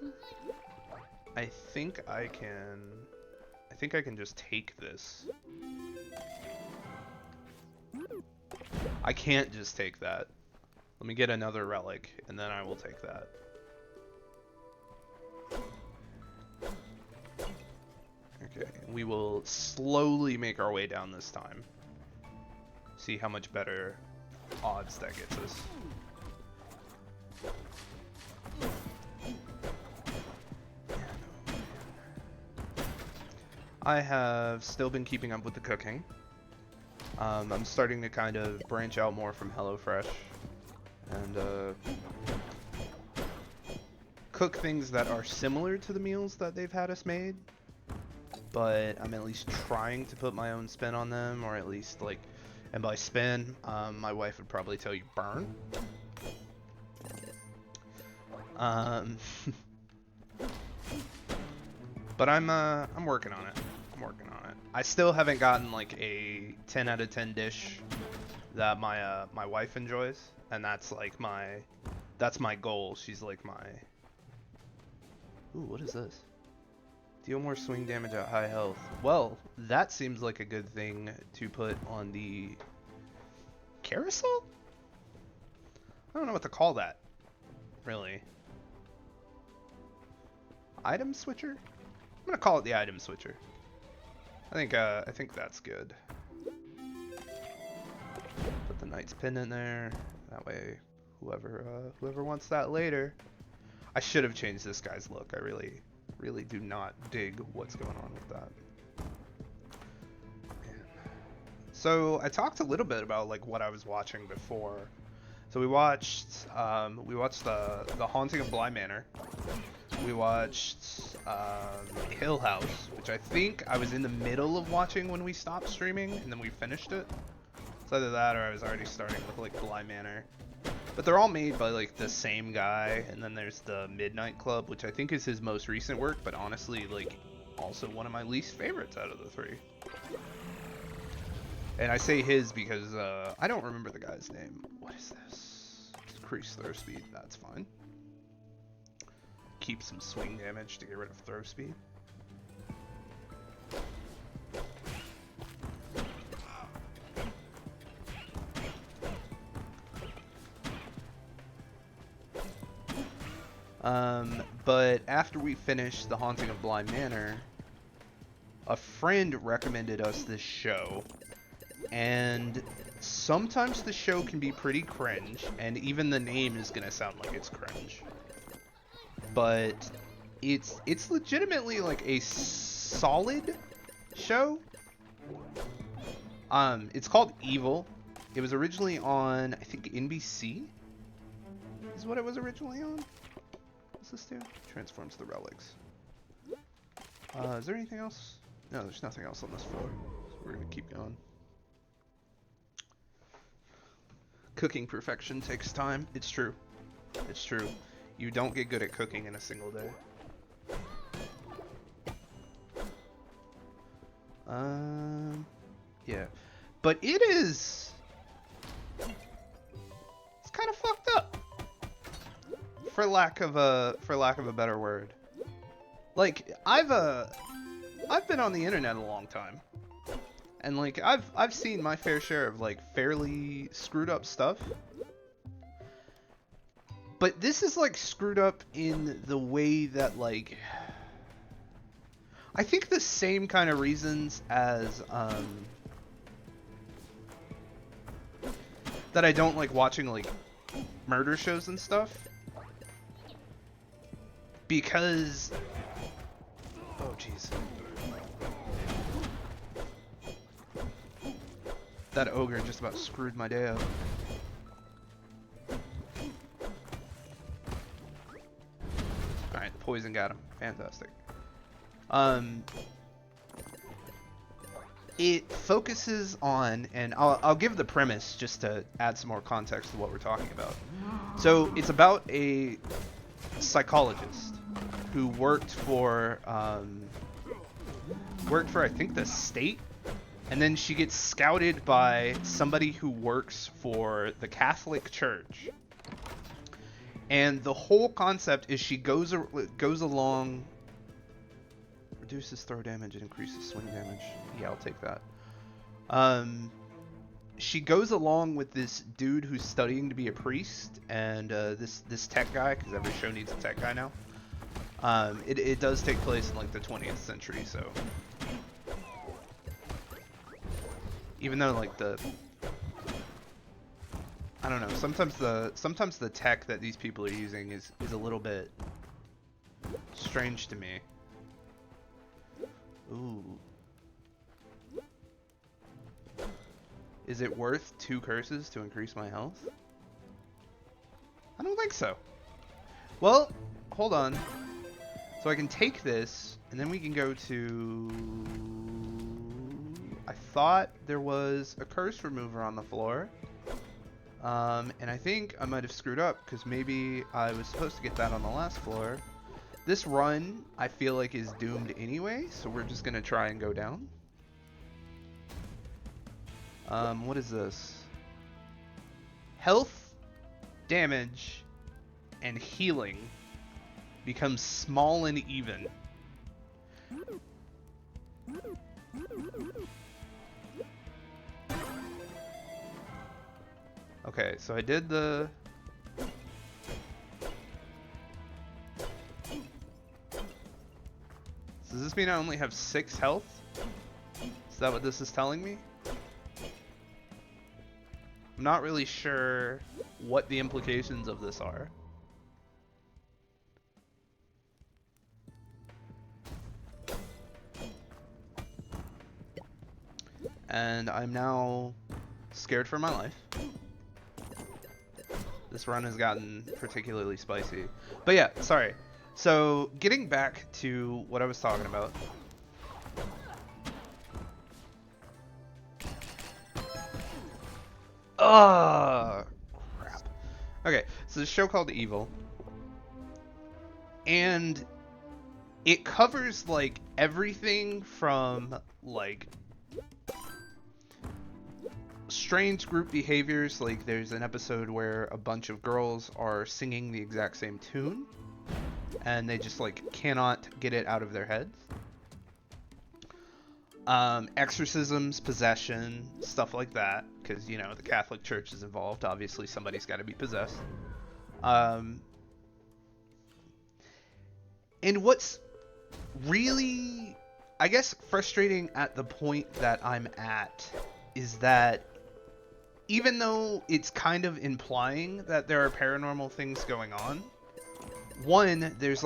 S1: I think I can just take this. I can't just take that. Let me get another relic, and then I will take that. Okay, we will slowly make our way down this time. See how much better odds that gets us. I have still been keeping up with the cooking. I'm starting to kind of branch out more from HelloFresh and cook things that are similar to the meals that they've had us made, but I'm at least trying to put my own spin on them, or at least like, and by spin, my wife would probably tell you burn. But I'm working on it. I'm working on it. I still haven't gotten like a 10 out of 10 dish that my wife enjoys, and that's like that's my goal. She's like my... Ooh, what is this? Deal more swing damage at high health. Well, that seems like a good thing to put on the carousel? I don't know what to call that, really. Item switcher? I'm gonna call it the item switcher. I think that's good. Put the knight's pin in there. That way, whoever wants that later. I should have changed this guy's look. I really do not dig what's going on with that. Man. So I talked a little bit about like what I was watching before. So we watched the Haunting of Bly Manor. We watched Hill House, which I think I was in the middle of watching when we stopped streaming, and then we finished it. So either that, or I was already starting with like Bly Manor. But they're all made by like the same guy, and then there's the Midnight Club, which I think is his most recent work, but honestly, like, also one of my least favorites out of the three. And I say his because I don't remember the guy's name. What is this? Increase throw speed. That's fine. Keep some swing damage to get rid of throw speed. But after we finished The Haunting of Bly Manor, a friend recommended us this show, and sometimes the show can be pretty cringe, and even the name is gonna sound like it's cringe. But it's legitimately like a solid show. It's called Evil. It was originally on, I think, NBC is what it was originally on. What's this do? Transforms the relics. Is there anything else? No, there's nothing else on this floor. So we're gonna keep going. Cooking perfection takes time. It's true. It's true. You don't get good at cooking in a single day. Yeah. But it is... It's kind of fucked up. For lack of a better word. Like, I've been on the internet a long time. And like I've seen my fair share of like fairly screwed up stuff. But this is like screwed up in the way that like I think the same kind of reasons as that I don't like watching like murder shows and stuff. Because oh jeez. That ogre just about screwed my day up. Alright, the poison got him. Fantastic. It focuses on, and I'll give the premise just to add some more context to what we're talking about. So it's about a psychologist who worked for I think the state, and then she gets scouted by somebody who works for the Catholic Church. And the whole concept is she goes along, reduces throw damage and increases swing damage. Yeah, I'll take that. She goes along with this dude who's studying to be a priest, and this tech guy, because every show needs a tech guy now. It does take place in like the 20th century, so even though like I don't know, sometimes the tech that these people are using is a little bit strange to me. Ooh. Is it worth 2 curses to increase my health? I don't think so. Well, hold on. So I can take this, and then we can go to... I thought there was a curse remover on the floor. And I think I might have screwed up, because maybe I was supposed to get that on the last floor. This run, I feel like, is doomed anyway, so we're just going to try and go down. What is this? Health, damage, and healing becomes small and even. Okay, so I did the... Does this mean I only have 6 health? Is that what this is telling me? I'm not really sure what the implications of this are. And I'm now scared for my life. This run has gotten particularly spicy. But yeah, sorry. So, getting back to what I was talking about. Ugh! Crap. Okay, so there's a show called Evil. And it covers, like, everything from, like, strange group behaviors. Like, there's an episode where a bunch of girls are singing the exact same tune, and they just, like, cannot get it out of their heads. Exorcisms, possession, stuff like that, because, you know, the Catholic Church is involved. Obviously, somebody's got to be possessed. And what's really, I guess, frustrating at the point that I'm at is that even though it's kind of implying that there are paranormal things going on, one, there's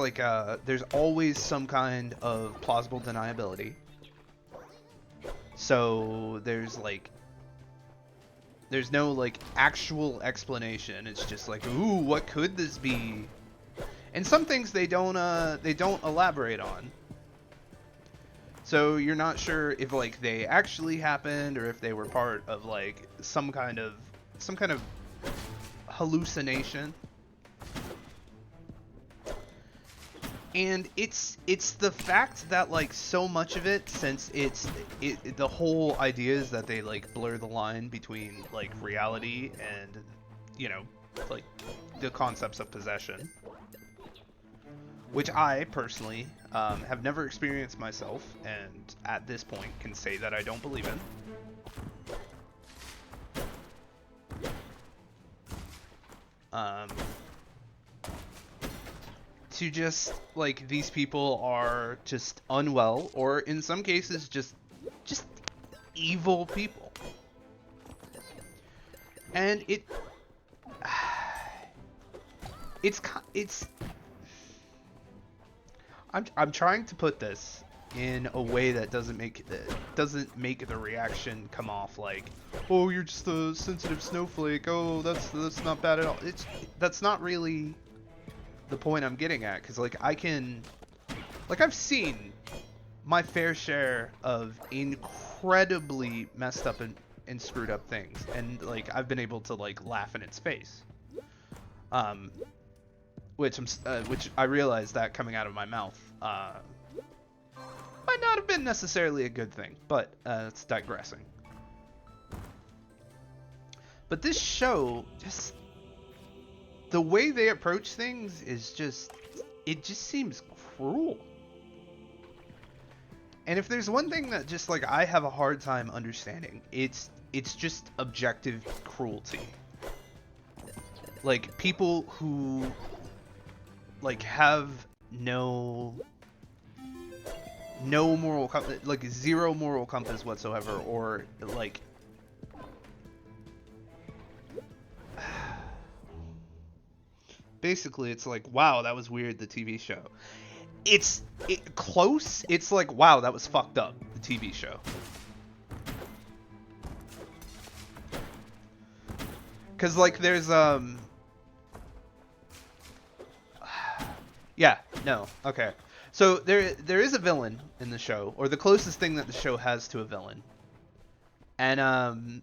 S1: always some kind of plausible deniability. So there's no like actual explanation. It's just like, ooh, what could this be? And some things they don't elaborate on. So you're not sure if like they actually happened or if they were part of like some kind of hallucination. And it's the fact that like so much of it, since the whole idea is that they like blur the line between like reality and, you know, like the concepts of possession, which I personally have never experienced myself, and at this point can say that I don't believe in. To just like these people are just unwell, or in some cases just evil people, and I'm trying to put this in a way that doesn't make the reaction come off like, oh, you're just a sensitive snowflake, oh, that's not bad at all. That's not really the point I'm getting at, because like I've seen my fair share of incredibly messed up and screwed up things, and like I've been able to like laugh in its face. which I realized that coming out of my mouth might not have been necessarily a good thing, but it's digressing. But this show, just the way they approach things is just, it just seems cruel. And if there's one thing that just like I have a hard time understanding, it's just objective cruelty. Like people who like have no moral like zero moral compass whatsoever, or like basically it's like, wow, that was weird, the TV show. It's close. It's like, wow, that was fucked up, the TV show. Cause like there's yeah, no, okay. So there is a villain in the show, or the closest thing that the show has to a villain. And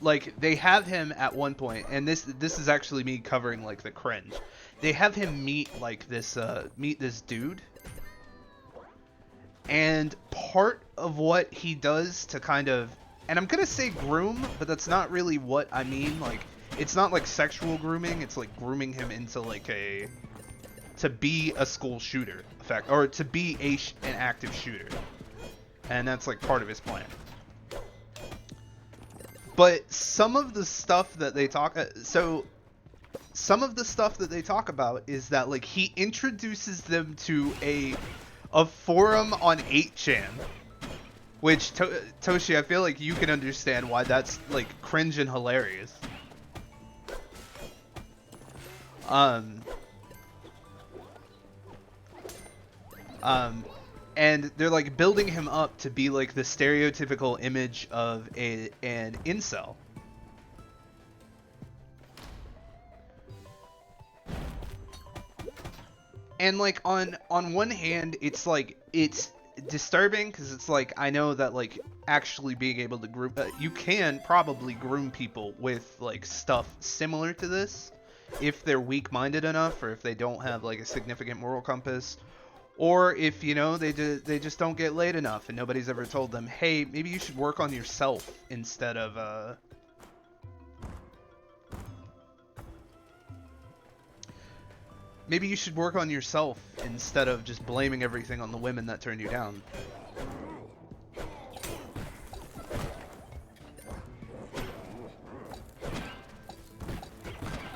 S1: like they have him at one point, and this is actually me covering like the cringe. They have him meet like this dude. And part of what he does to kind of, and I'm going to say groom, but that's not really what I mean. Like it's not like sexual grooming, it's like grooming him into like to be a school shooter, effect, or to be an active shooter. And that's like part of his plan. But some of the stuff that they talk about is that like he introduces them to a forum on 8chan, which Toshi, I feel like you can understand why that's like cringe and hilarious. And they're like building him up to be like the stereotypical image of an incel. And like on one hand, it's like it's disturbing because it's like I know that like actually being able to groom, you can probably groom people with like stuff similar to this if they're weak-minded enough, or if they don't have like a significant moral compass. Or if, you know, they just don't get laid enough and nobody's ever told them, hey, maybe you should work on yourself instead of, maybe you should work on yourself instead of just blaming everything on the women that turn you down.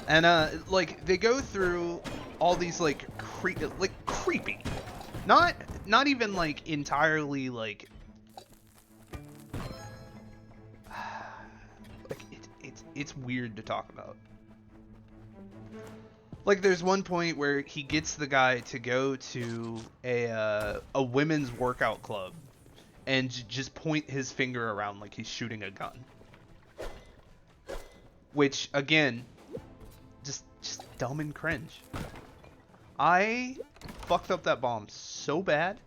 S1: And, like, they go through all these, like, creepy. Not even like entirely like it's weird to talk about. Like there's one point where he gets the guy to go to a women's workout club and just point his finger around like he's shooting a gun. Which again, just dumb and cringe. I fucked up that bomb so bad.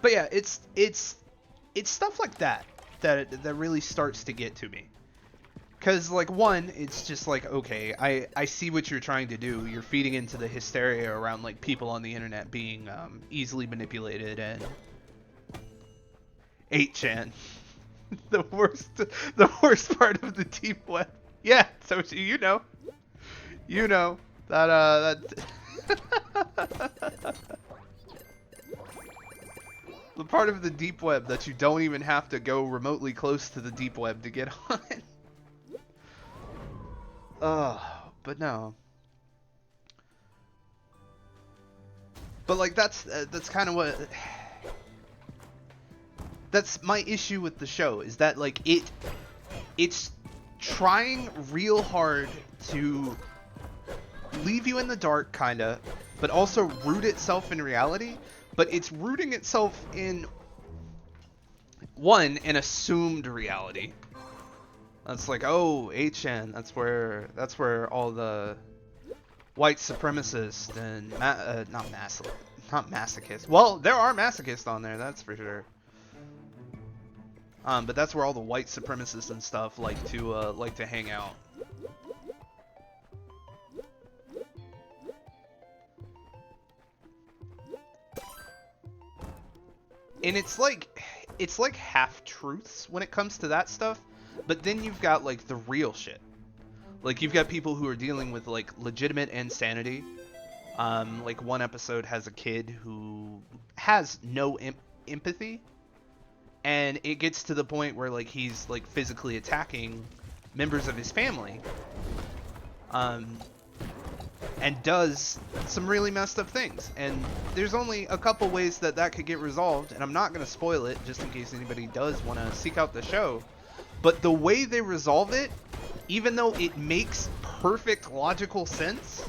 S1: But yeah, it's stuff like that really starts to get to me. Cause like one, it's just like, okay, I see what you're trying to do. You're feeding into the hysteria around like people on the internet being easily manipulated, and 8chan. the worst part of the deep web. Yeah, so you know that the part of the deep web that you don't even have to go remotely close to the deep web to get on. But no. But like that's kind of what, that's my issue with the show, is that like it's trying real hard to leave you in the dark, kinda, but also root itself in reality. But it's rooting itself in an assumed reality. That's like, oh, 8chan, that's where all the white supremacists and not masochists. Well, there are masochists on there, that's for sure. But that's where all the white supremacists and stuff like to hang out. and it's like half truths when it comes to that stuff, but then you've got like the real shit. Like you've got people who are dealing with like legitimate insanity. Like one episode has a kid who has no empathy, and it gets to the point where like he's like physically attacking members of his family, um, and does some really messed up things. And there's only a couple ways that that could get resolved, and I'm not going to spoil it just in case anybody does want to seek out the show. But the way they resolve it, even though it makes perfect logical sense,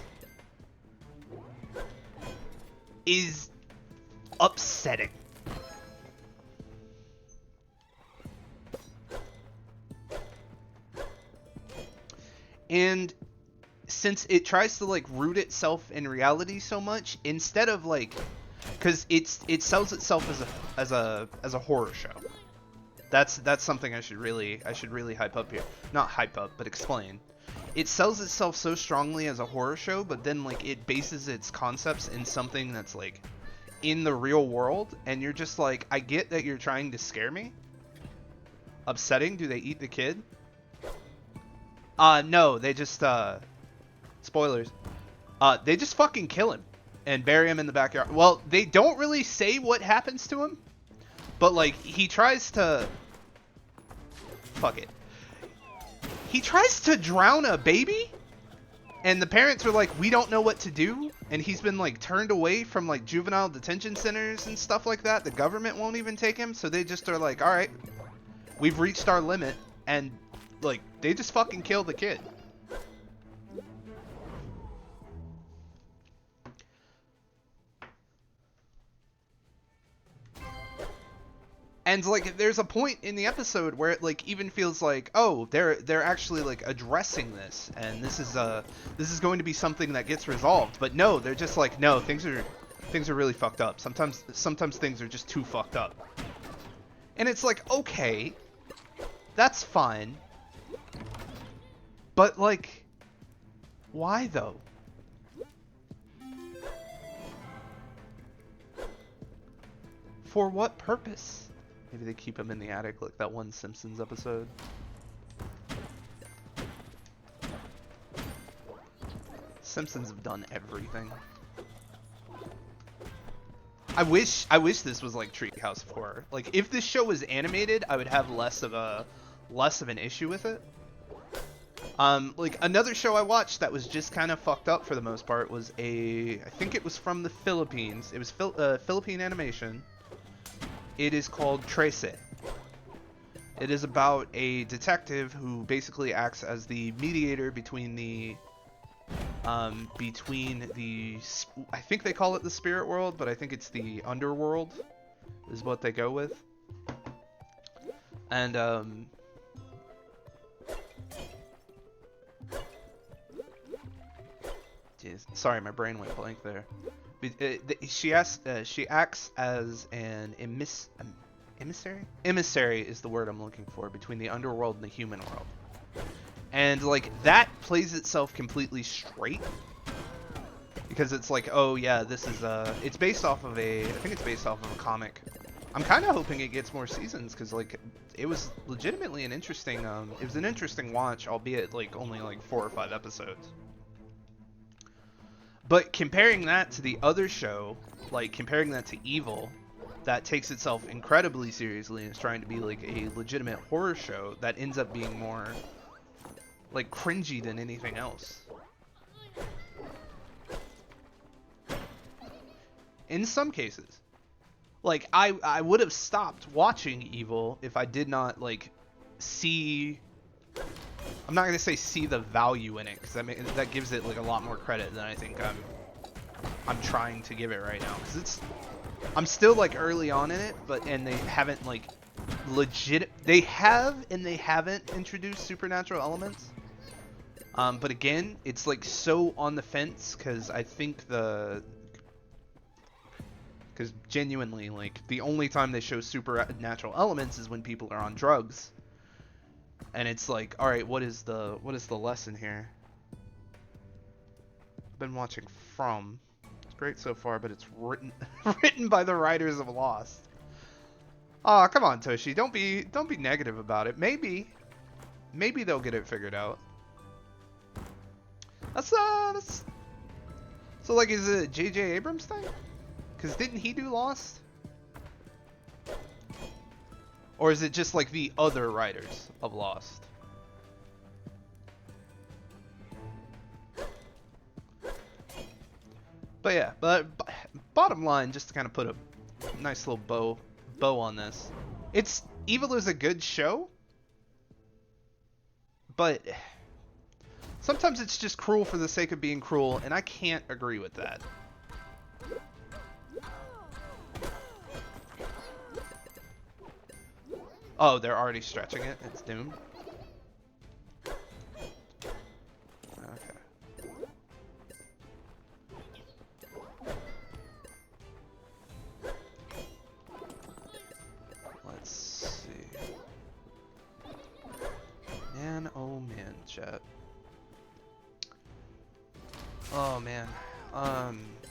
S1: is upsetting. And since it tries to like root itself in reality so much, instead of like, because it sells itself as a horror show. That's something I should really hype up here. Not hype up, but explain. It sells itself so strongly as a horror show, but then like it bases its concepts in something that's like in the real world, and you're just like, I get that you're trying to scare me. Upsetting. Do they eat the kid? No, they just spoilers. They just fucking kill him and bury him in the backyard. Well, they don't really say what happens to him, but like he tries to fuck it. He tries to drown a baby, and the parents are like, we don't know what to do, and he's been like turned away from like juvenile detention centers and stuff like that. The government won't even take him, so they just are like, all right, we've reached our limit, and like they just fucking kill the kid. And like there's a point in the episode where it like even feels like, oh, they're actually like addressing this, and this is going to be something that gets resolved. But no, they're just like, no, things are really fucked up. Sometimes things are just too fucked up. And it's like, okay, that's fine. But like, why though? For what purpose? Maybe they keep him in the attic like that one Simpsons episode. Simpsons have done everything. I wish this was like Treehouse of Horror. Like if this show was animated, I would have less of an issue with it. Like another show I watched that was just kind of fucked up for the most part was I think it was from the Philippines. It was Philippine animation. It is called Trace. It is about a detective who basically acts as the mediator between the I think they call it the spirit world, but I think it's the underworld is what they go with. And geez, sorry, my brain went blank there. She acts as an emissary? Emissary is the word I'm looking for, between the underworld and the human world. And like that plays itself completely straight, because it's like, oh yeah, this is it's based off of I think it's based off of a comic. I'm kind of hoping it gets more seasons, because like it was legitimately an interesting it was an interesting watch, albeit like only like 4 or 5 episodes. But comparing that to the other show, like comparing that to Evil, that takes itself incredibly seriously and is trying to be like a legitimate horror show, that ends up being more like cringy than anything else. In some cases. Like I would have stopped watching Evil if I did not like see, I'm not gonna say see the value in it, because that gives it like a lot more credit than I think I'm trying to give it right now. Because I'm still like early on in it, and they haven't like they have and they haven't introduced supernatural elements. But again, it's like so on the fence, because I think because genuinely, like the only time they show supernatural elements is when people are on drugs. And it's like, all right, what is the lesson here? I've been watching From. It's great so far, but it's written by the writers of Lost. Aw, come on, Tushy. Don't be negative about it. Maybe they'll get it figured out. That's so like, is it a J.J. Abrams thing? Cause didn't he do Lost? Or is it just like the other writers of Lost? But yeah, but bottom line, just to kind of put a nice little bow on this, Evil is a good show, but sometimes it's just cruel for the sake of being cruel, and I can't agree with that. Oh, they're already stretching it. It's doomed. Okay. Let's see. Man, oh man, chat. Oh man.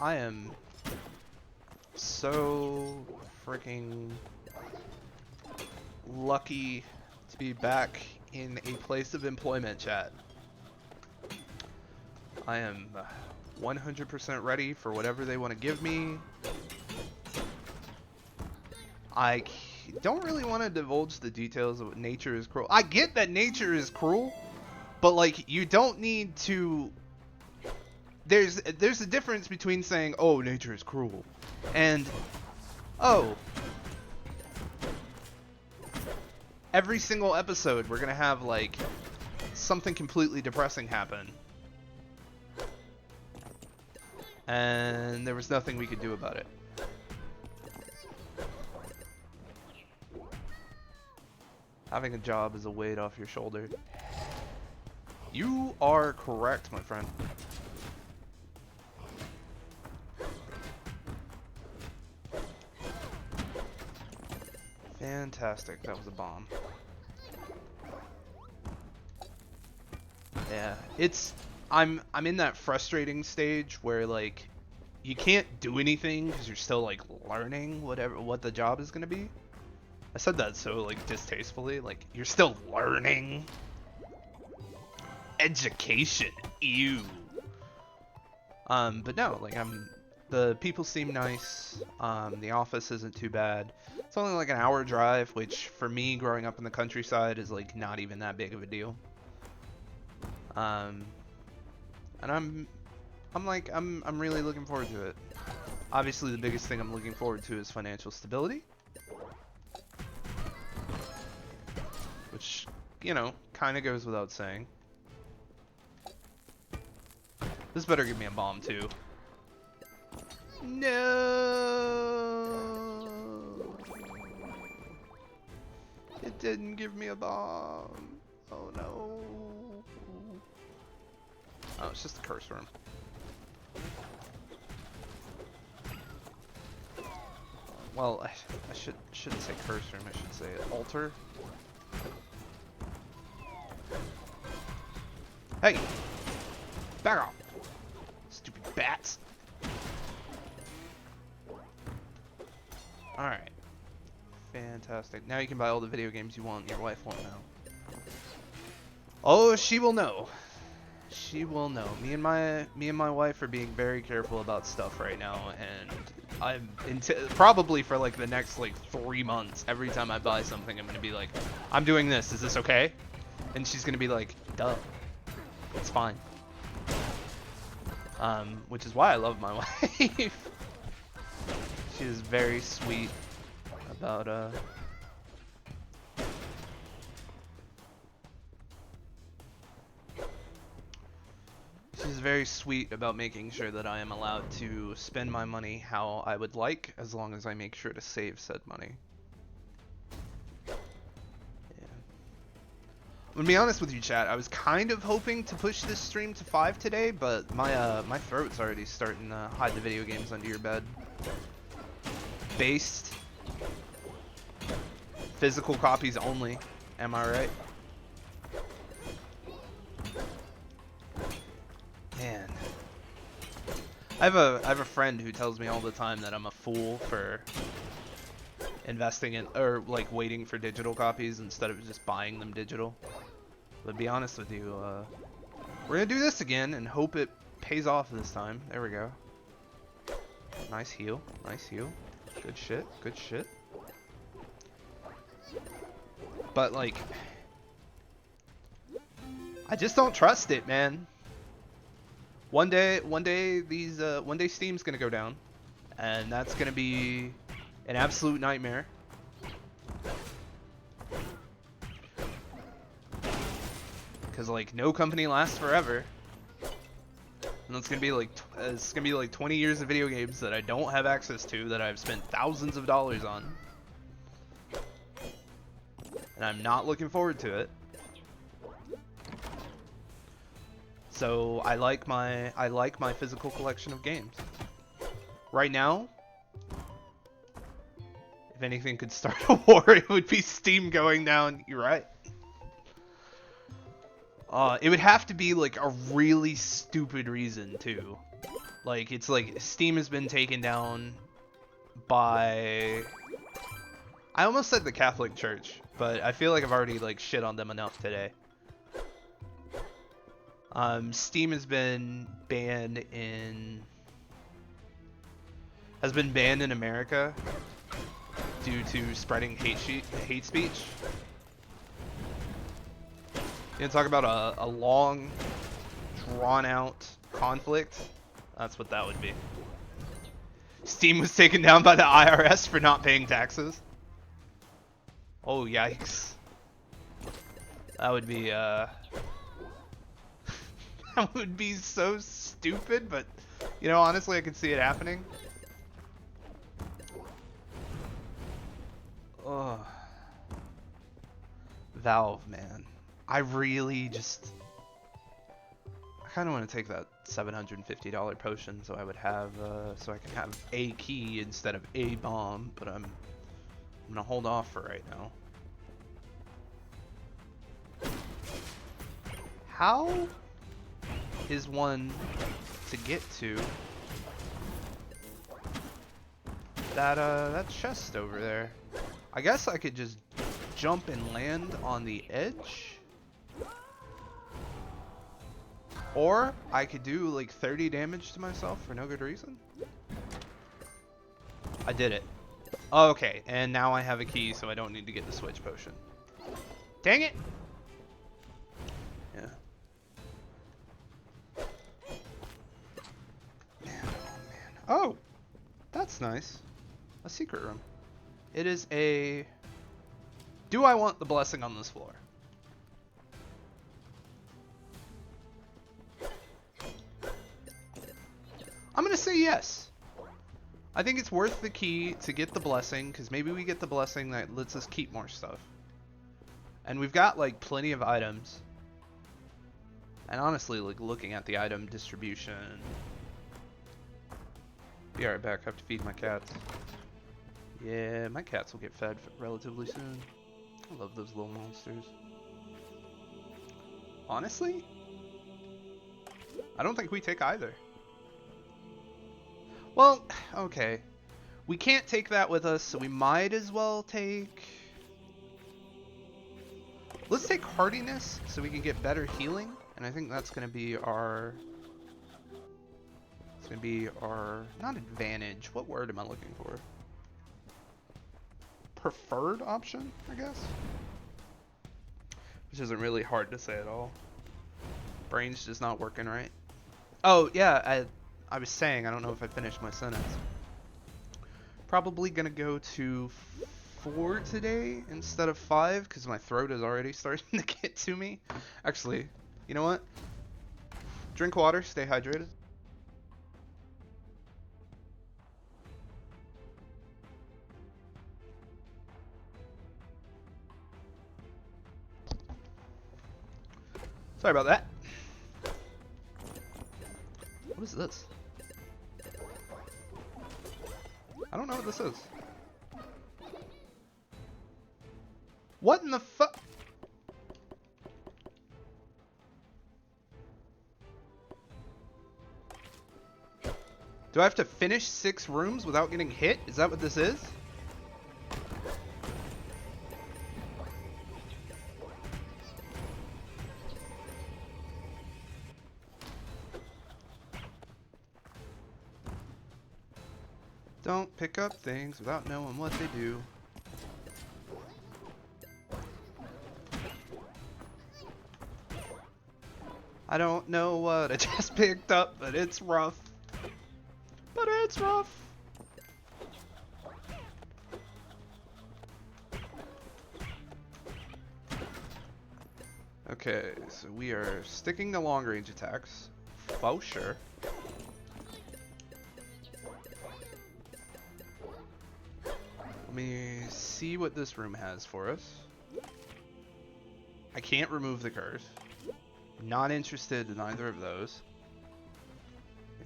S1: I am so freaking lucky to be back in a place of employment, chat. I am 100% ready for whatever they want to give me. I don't really want to divulge the details of what nature is cruel. I get that nature is cruel, but like, you don't need to. There's a difference between saying, "Oh, nature is cruel," and "Oh, every single episode we're gonna have like something completely depressing happen, and there was nothing we could do about it." Having a job is a weight off your shoulder. You are correct, my friend. Fantastic. That was a bomb. Yeah, I'm in that frustrating stage where like you can't do anything because you're still like learning what the job is gonna be. I said that so like distastefully, like you're still learning. Education, ew. But no, like the people seem nice. The office isn't too bad. It's only like an hour drive, which for me growing up in the countryside is like not even that big of a deal. And I'm really looking forward to it. Obviously the biggest thing I'm looking forward to is financial stability. Which, you know, kind of goes without saying. This better give me a bomb too. No. It didn't give me a bomb. Oh no. Oh, it's just a curse room. Well, I shouldn't say curse room. I should say altar. Hey, back off, stupid bats. All right, fantastic. Now you can buy all the video games you want. Your wife won't know. Oh, she will know. She will know. Me and my wife are being very careful about stuff right now, and I'm probably for like the next like 3 months. Every time I buy something, I'm gonna be like, "I'm doing this. Is this okay?" And she's gonna be like, "Duh, it's fine." Which is why I love my wife. She is very sweet about She's very sweet about making sure that I am allowed to spend my money how I would like, as long as I make sure to save said money. Yeah. I'm gonna be honest with you, chat. I was kind of hoping to push this stream to 5 today, but my throat's already starting to hide the video games under your bed. Based. Physical copies only. Am I right? Man. I have a friend who tells me all the time that I'm a fool for investing in, or like waiting for digital copies instead of just buying them digital. But to be honest with you, we're gonna do this again and hope it pays off this time. There we go. Nice heal. Nice heal. Good shit. Good shit. But like, I just don't trust it, man. One day Steam's gonna go down, and that's gonna be an absolute nightmare. Because like no company lasts forever, and it's gonna be like 20 years of video games that I don't have access to, that I've spent thousands of dollars on, and I'm not looking forward to it. So I like my physical collection of games. Right now, if anything could start a war, it would be Steam going down. You're right. It would have to be like a really stupid reason too. Like it's like Steam has been taken down by, I almost said the Catholic Church, but I feel like I've already like shit on them enough today. Steam has been banned in America due to spreading hate speech. You know, talk about a long, drawn-out conflict. That's what that would be. Steam was taken down by the IRS for not paying taxes. Oh, yikes. That would be, that would be so stupid, but, you know, honestly, I could see it happening. Ugh. Valve, man. I really just... I kind of want to take that $750 potion so I would have, so I can have a key instead of a bomb, but I'm gonna hold off for right now. How is one to get to that chest over there? I guess I could just jump and land on the edge. Or I could do like 30 damage to myself for no good reason. I did it. Oh, okay, and now I have a key, so I don't need to get the switch potion. Dang it! Yeah. Man, oh man. Oh! That's nice. A secret room. It is a... Do I want the blessing on this floor? I'm gonna say yes. I think it's worth the key to get the blessing, because maybe we get the blessing that lets us keep more stuff. And we've got like plenty of items. And honestly, like looking at the item distribution. Be right back, I have to feed my cats. Yeah, my cats will get fed relatively soon. I love those little monsters. Honestly, I don't think we take either. Well, okay. We can't take that with us, so we might as well take... Let's take hardiness, so we can get better healing. And I think that's going to be our... It's going to be our... Not advantage. What word am I looking for? Preferred option, I guess? Which isn't really hard to say at all. Brain's just not working right. Oh, yeah, I was saying, I don't know if I finished my sentence. Probably gonna go to 4 today instead of 5 because my throat is already starting to get to me. Actually, you know what? Drink water, stay hydrated. Sorry about that. What is this? I don't know what this is. What in the fuck? Do I have to finish 6 rooms without getting hit? Is that what this is? Don't pick up things without knowing what they do. I don't know what I just picked up, but it's rough. But it's rough. Okay, so we are sticking to long range attacks. For sure. Let me see what this room has for us. I can't remove the curse. Not interested in either of those.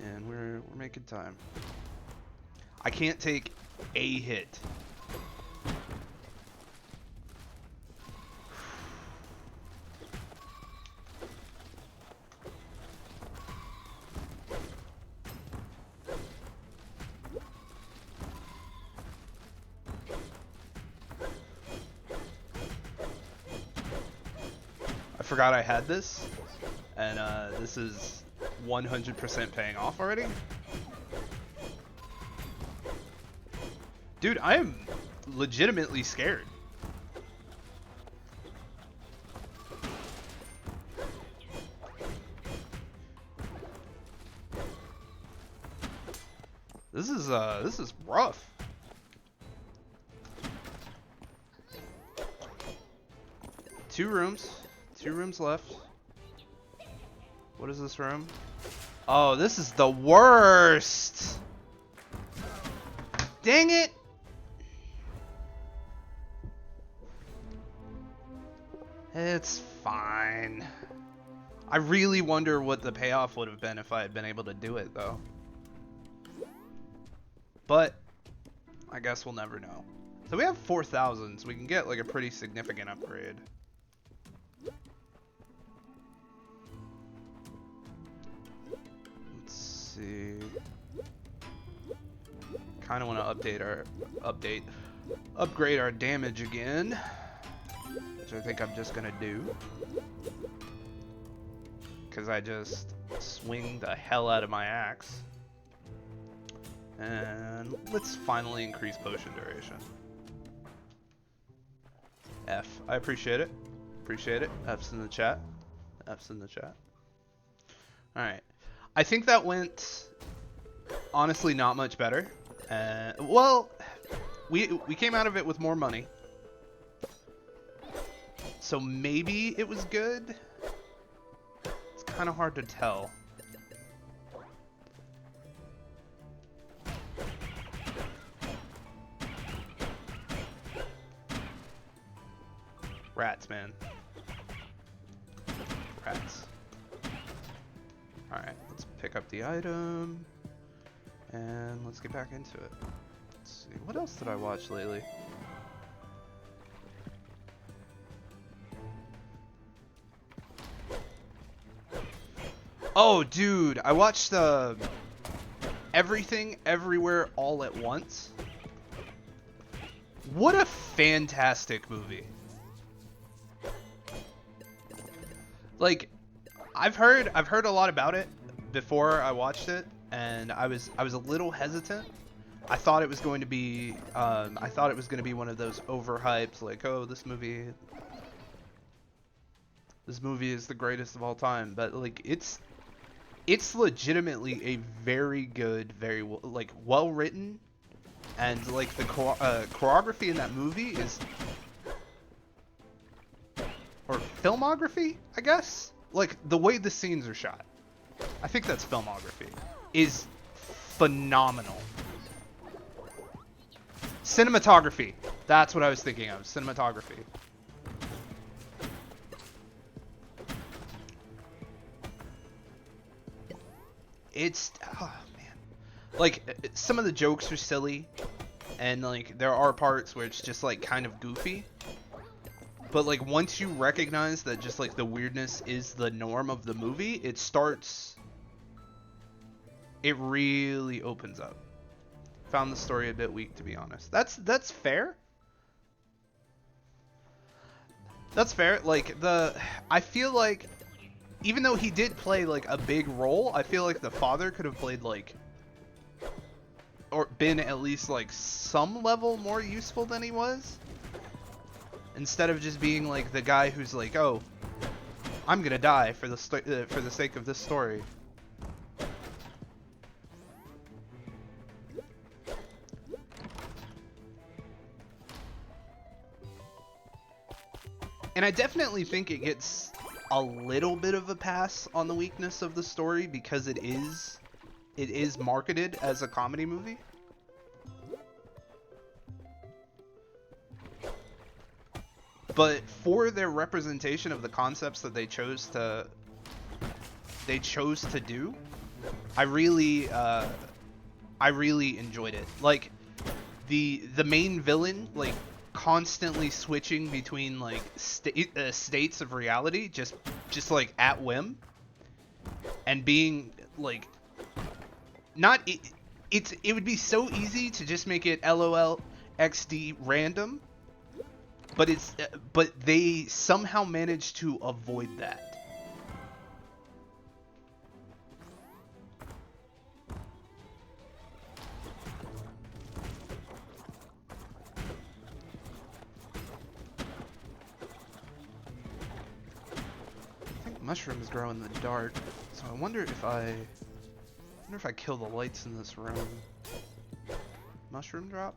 S1: And we're making time. I can't take a hit. I forgot I had this, and this is 100% paying off already. Dude, I am legitimately scared. This is rough. Two rooms left. What is this room? Oh, this is the worst. Dang it. It's fine. I really wonder what the payoff would have been if I had been able to do it, though. But I guess we'll never know. So we have 4,000, so we can get like a pretty significant upgrade. Let's see. Kind of want to upgrade our damage again, which I think I'm just gonna do, because I just swing the hell out of my axe. And let's finally increase potion duration. F. I appreciate it. Appreciate it. F's in the chat. F's in the chat. Alright. I think that went honestly not much better. Well, we came out of it with more money. So maybe it was good. It's kind of hard to tell. Rats, man. Rats. Alright, let's pick up the item. And let's get back into it. Let's see. What else did I watch lately? Oh, dude. I watched Everything, Everywhere, All at Once. What a fantastic movie. Like, I've heard a lot about it before I watched it, and I was a little hesitant. I thought it was going to be one of those overhyped, like, oh, this movie is the greatest of all time. But like, it's legitimately a very good, very well written, and like the choreography in that movie is, or filmography, I guess. Like, the way the scenes are shot, I think that's filmography, is phenomenal. Cinematography. That's what I was thinking of. Cinematography. It's, oh man. Like, some of the jokes are silly, and like there are parts where it's just like kind of goofy. But like, once you recognize that just like the weirdness is the norm of the movie, it really opens up. Found the story a bit weak, to be honest. That's fair. That's fair. Like, I feel like, even though he did play like a big role, I feel like the father could have played like or been at least like some level more useful than he was, instead of just being like the guy who's like, oh, I'm gonna die for the for the sake of this story. And I definitely think it gets a little bit of a pass on the weakness of the story because it is marketed as a comedy movie. But for their representation of the concepts that they chose to do, I really enjoyed it. Like the main villain, like constantly switching between like states of reality, just like at whim, and being like not it would be so easy to just make it LOL XD random, but they somehow managed to avoid that. I think mushrooms grow in the dark, so I wonder if I kill the lights in this room. Mushroom drop?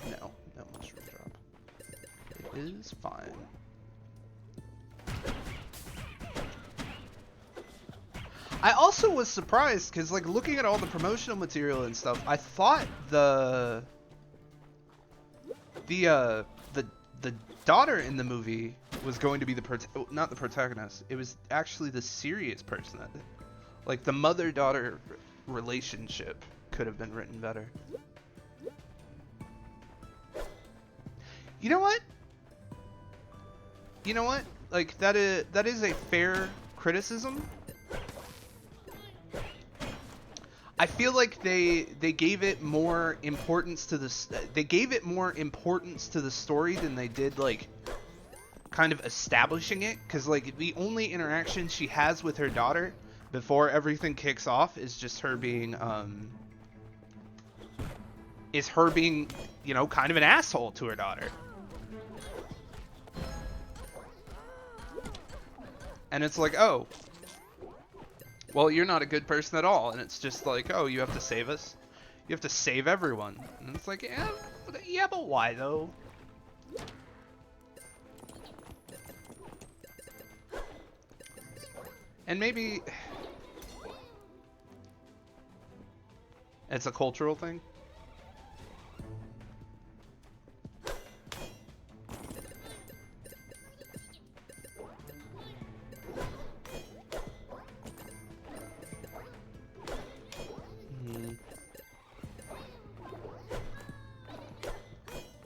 S1: No mushroom drop. It is fine. I also was surprised because, like, looking at all the promotional material and stuff, I thought the daughter in the movie was going to be not the protagonist. It was actually the serious person that did. Like, the mother-daughter relationship could have been written better. You know what? Like, that is a fair criticism. I feel like they gave it more importance to the story than they did like kind of establishing it, because like the only interaction she has with her daughter before everything kicks off is just her being you know, kind of an asshole to her daughter. And it's like, oh, well, you're not a good person at all. And it's just like, oh, you have to save us. You have to save everyone. And it's like, yeah, but why though? And maybe it's a cultural thing.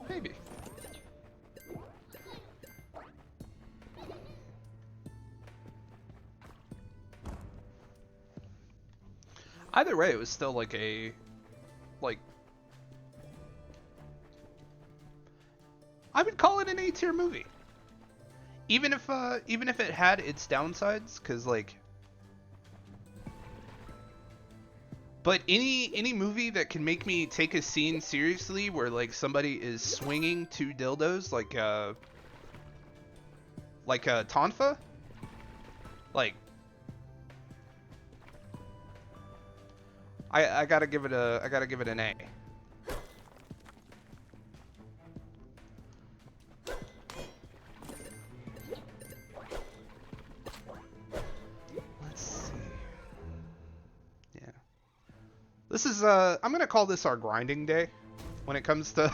S1: Maybe. Either way, it was still like I would call it an A-tier movie. Even if it had its downsides, cause like, but any movie that can make me take a scene seriously where like somebody is swinging two dildos like Tonfa, like I gotta give it an A. Let's see. Yeah. This is I'm gonna call this our grinding day when it comes to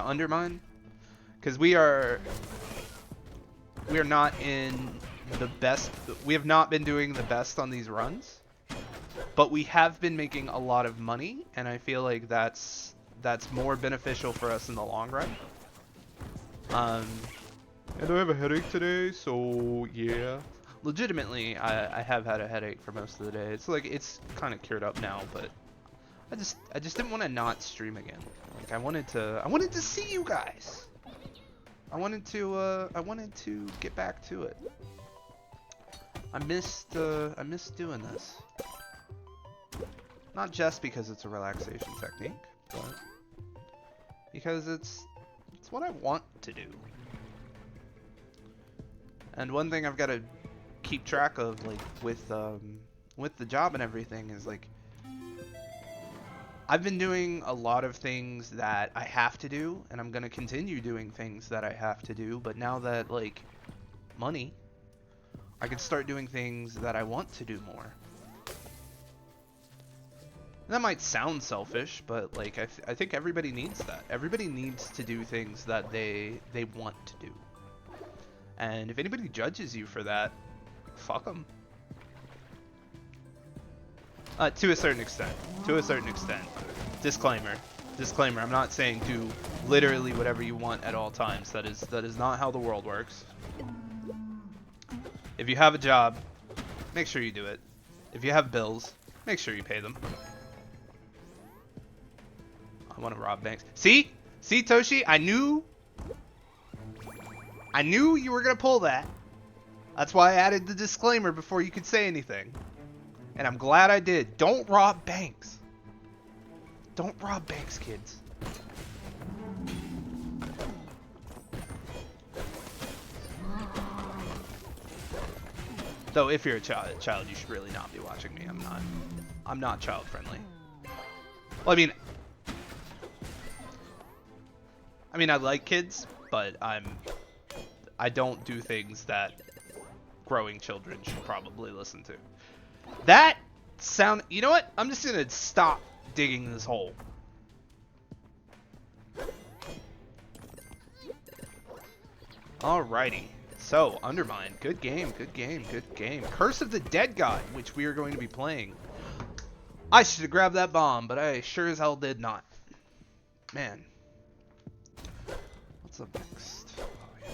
S1: Undermine, because we are not in the best. We have not been doing the best on these runs, but we have been making a lot of money, and I feel like that's more beneficial for us in the long run. And I have a headache today, so yeah. Legitimately, I have had a headache for most of the day. It's like it's kind of cured up now, but I just didn't want to not stream again. Like I wanted to see you guys. I wanted to get back to it. I missed doing this. Not just because it's a relaxation technique, but because it's what I want to do. And one thing I've got to keep track of, like with the job and everything, is like I've been doing a lot of things that I have to do, and I'm gonna continue doing things that I have to do. But now that like money, I can start doing things that I want to do more. That might sound selfish, but like I think everybody needs that. Everybody needs to do things that they want to do. And if anybody judges you for that, fuck them. To a certain extent. To a certain extent. Disclaimer. Disclaimer. I'm not saying do literally whatever you want at all times. That is not how the world works. If you have a job, make sure you do it. If you have bills, make sure you pay them. I want to rob banks. See? See, Toshi? I knew you were going to pull that. That's why I added the disclaimer before you could say anything. And I'm glad I did. Don't rob banks. Don't rob banks, kids. Though if you're a child, you should really not be watching me. I'm not child friendly. Well, I mean I like kids, but I don't do things that growing children should probably listen to. That sound, you know what? I'm just gonna stop digging this hole. Alrighty. So, Undermine. Good game, good game, good game. Curse of the Dead God, which we are going to be playing. I should have grabbed that bomb, but I sure as hell did not. Man. What's up next? Oh, yeah.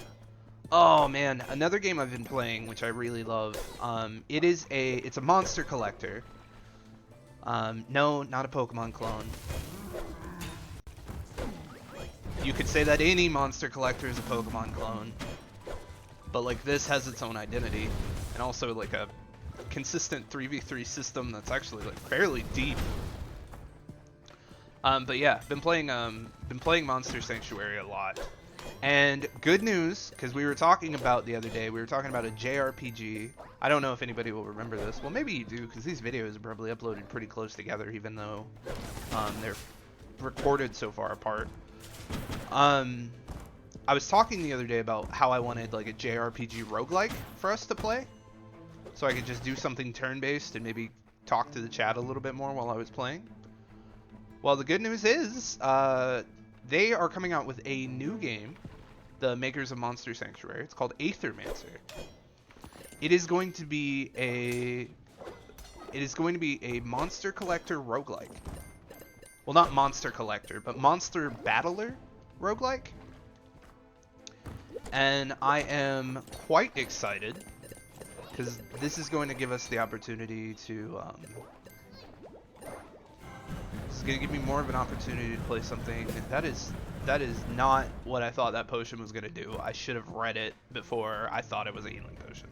S1: Oh, man. Another game I've been playing, which I really love. It's a monster collector. No, not a Pokemon clone. You could say that any monster collector is a Pokemon clone. But like this has its own identity, and also like a consistent 3v3 system that's actually like fairly deep. But yeah, been playing Monster Sanctuary a lot. And good news, because we were talking about the other day, we were talking about a JRPG. I don't know if anybody will remember this. Well, maybe you do, because these videos are probably uploaded pretty close together, even though they're recorded so far apart. I was talking the other day about how I wanted like a JRPG roguelike for us to play. So I could just do something turn-based and maybe talk to the chat a little bit more while I was playing. Well, the good news is, they are coming out with a new game, the makers of Monster Sanctuary. It's called Aethermancer. It is going to be a monster collector roguelike. Well, not monster collector, but monster battler roguelike. And I am quite excited because this is going to give us the opportunity to this is going to give me more of an opportunity to play something that is not what I thought that potion was going to do. I should have read it before I thought it was a healing potion.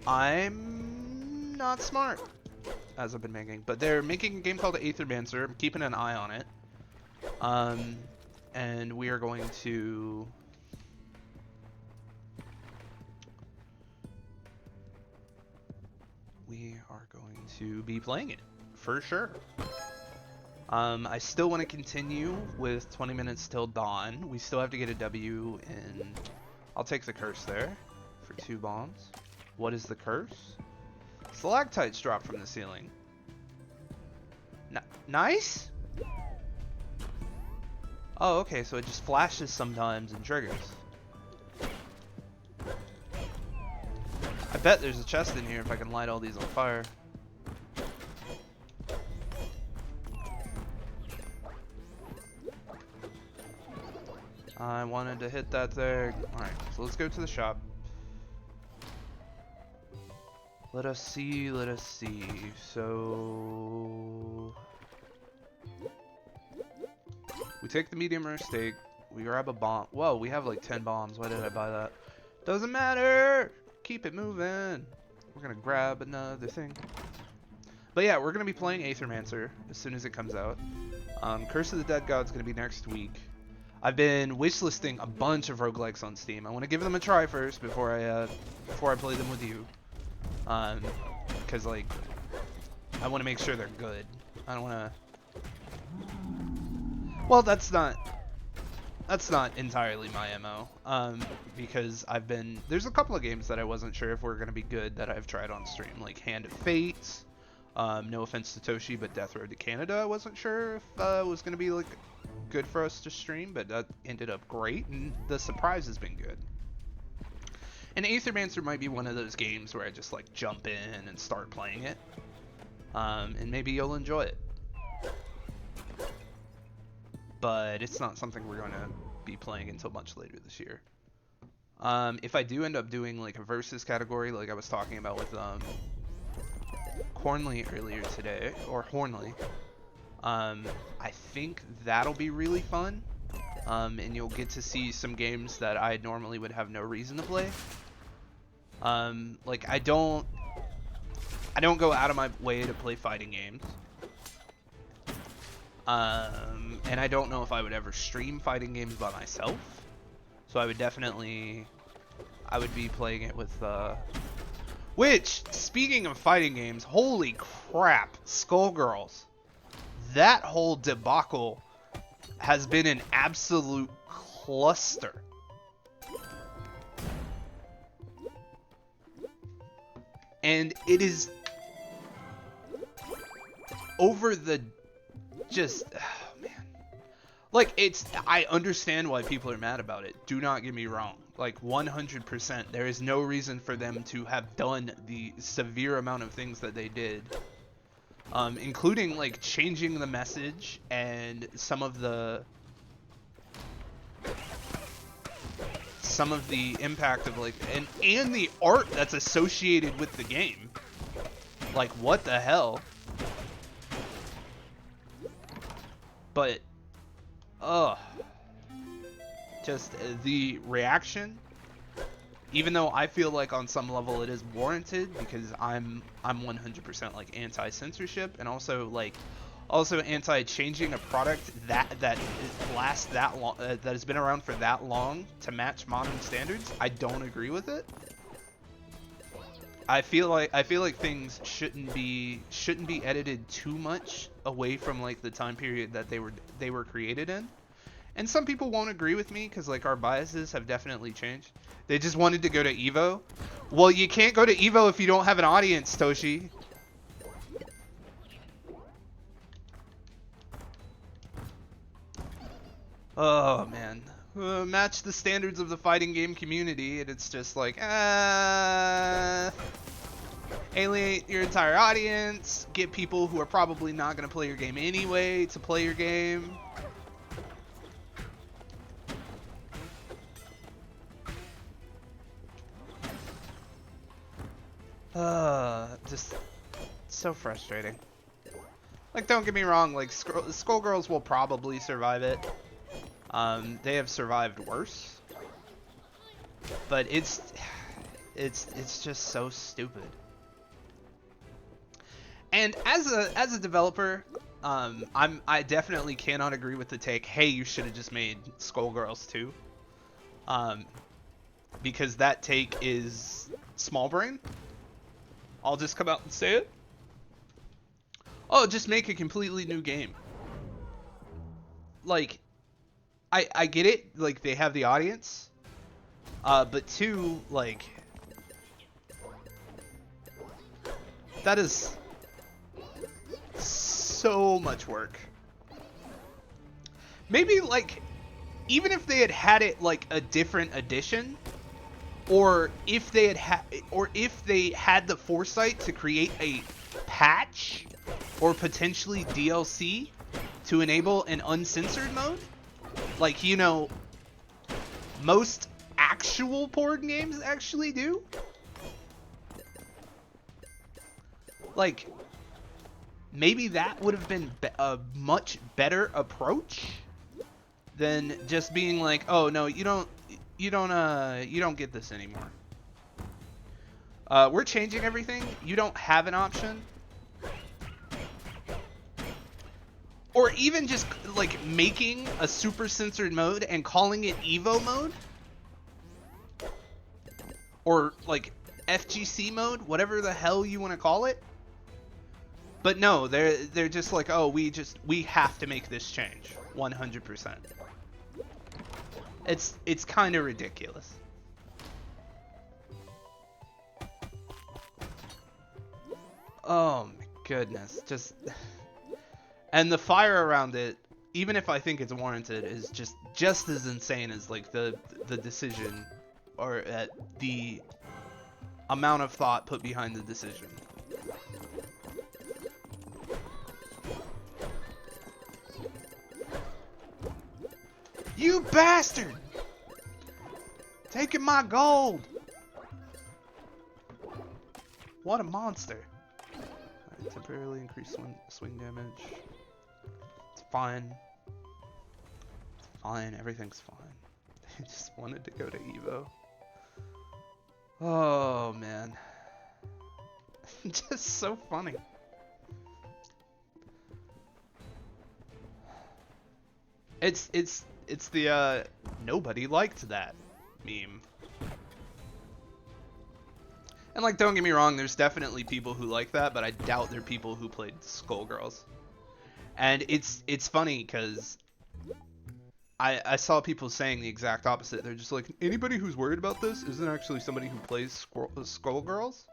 S1: I'm not smart, as I've been making, but they're making a game called Aethermancer. I'm keeping an eye on it. And we are going to be playing it for sure. I still want to continue with 20 minutes till dawn. We still have to get a W in. I'll take the curse there for 2 bombs. What is the curse? Stalactites drop from the ceiling. Nice? Oh, okay, so it just flashes sometimes and triggers. I bet there's a chest in here if I can light all these on fire. I wanted to hit that there. Alright, so let's go to the shop. Let us see, let us see. So we take the medium rare steak, we grab a bomb. Whoa, we have like 10 bombs. Why did I buy that? Doesn't matter! Keep it moving. We're gonna grab another thing. But yeah, we're gonna be playing Aethermancer as soon as it comes out. Curse of the Dead God's gonna be next week. I've been wishlisting a bunch of roguelikes on Steam. I want to give them a try first before I play them with you. Because like I want to make sure they're good. I don't want to. Well, that's not entirely my MO. Because there's a couple of games that I wasn't sure if were gonna be good that I've tried on stream, like Hand of Fate. No offense to Toshi, but Death Road to Canada, I wasn't sure if was gonna be like good for us to stream, but that ended up great, and the surprise has been good. And Aethermancer might be one of those games where I just like jump in and start playing it, and maybe you'll enjoy it. But it's not something we're gonna be playing until much later this year. If I do end up doing like a versus category, like I was talking about with Hornley earlier today, or Hornley, I think that'll be really fun, and you'll get to see some games that I normally would have no reason to play. Like I don't go out of my way to play fighting games, and I don't know if I would ever stream fighting games by myself, so I would be playing it with which, speaking of fighting games, holy crap, Skullgirls. That whole debacle has been an absolute cluster. And it is over the oh man. Like, I understand why people are mad about it. Do not get me wrong. Like, 100%. There is no reason for them to have done the severe amount of things that they did. Including, like, changing the message and some of the impact of, like, and the art that's associated with the game. Like, what the hell? But, just the reaction, even though I feel like on some level it is warranted, because I'm 100% like anti-censorship, and also anti-changing a product that lasts that long, that has been around for that long to match modern standards. I don't agree with it. I feel like things shouldn't be edited too much away from like the time period that they were created in. And some people won't agree with me because like our biases have definitely changed. They just wanted to go to Evo. Well, you can't go to Evo if you don't have an audience, Toshi. Oh man. Match the standards of the fighting game community, and it's just like, alienate your entire audience, get people who are probably not going to play your game anyway to play your game. Just so frustrating. Like, don't get me wrong, like, Skullgirls will probably survive it. They have survived worse. But it's just so stupid. And as a developer, I definitely cannot agree with the take, hey, you should have just made Skullgirls 2. Because that take is small brain. I'll just come out and say it. Oh, just make a completely new game. Like, I get it, like, they have the audience. But two, like, that is so much work. Maybe, like, even if they had it, like, a different edition, or if they had the foresight to create a patch or potentially DLC to enable an uncensored mode, like, you know, most actual porn games actually do. Like, maybe that would have been a much better approach than just being like, oh no, you don't get this anymore. We're changing everything. You don't have an option. Or even just, like, making a super censored mode and calling it Evo mode. Or, like, FGC mode, whatever the hell you want to call it. But no, they're just like, oh, we have to make this change. 100%. It's kind of ridiculous. Oh my goodness, just and the fire around it, even if I think it's warranted, is just as insane as like the decision or the amount of thought put behind the decision. You bastard! Taking my gold! What a monster. Right, temporarily increase swing damage. It's fine. It's fine. Everything's fine. I just wanted to go to Evo. Oh, man. Just so funny. It's the nobody liked that meme. And like, don't get me wrong, there's definitely people who like that, but I doubt they're people who played Skullgirls. And it's funny because I saw people saying the exact opposite. They're just like, anybody who's worried about this isn't actually somebody who plays Skullgirls.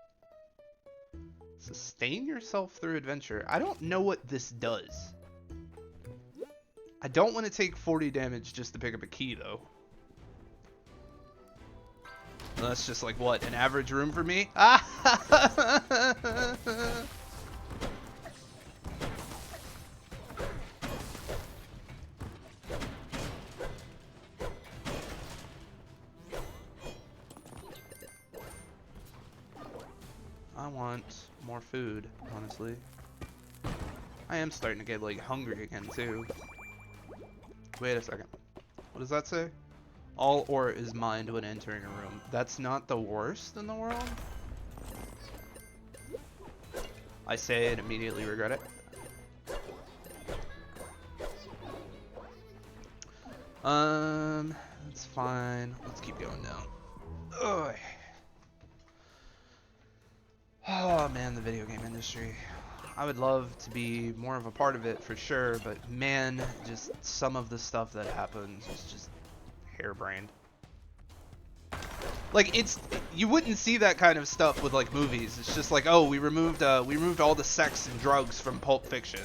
S1: Sustain yourself through adventure. I don't know what this does. I don't want to take 40 damage just to pick up a key, though. That's just like, what, an average room for me? I want more food, honestly. I am starting to get, like, hungry again, too. Wait a second. What does that say? All ore is mined when entering a room. That's not the worst in the world. I say it, immediately regret it. That's fine. Let's keep going down. Ugh. Oh man, the video game industry. I would love to be more of a part of it for sure, but man, just some of the stuff that happens is just harebrained. Like, you wouldn't see that kind of stuff with like movies. It's just like, oh, we removed all the sex and drugs from Pulp Fiction.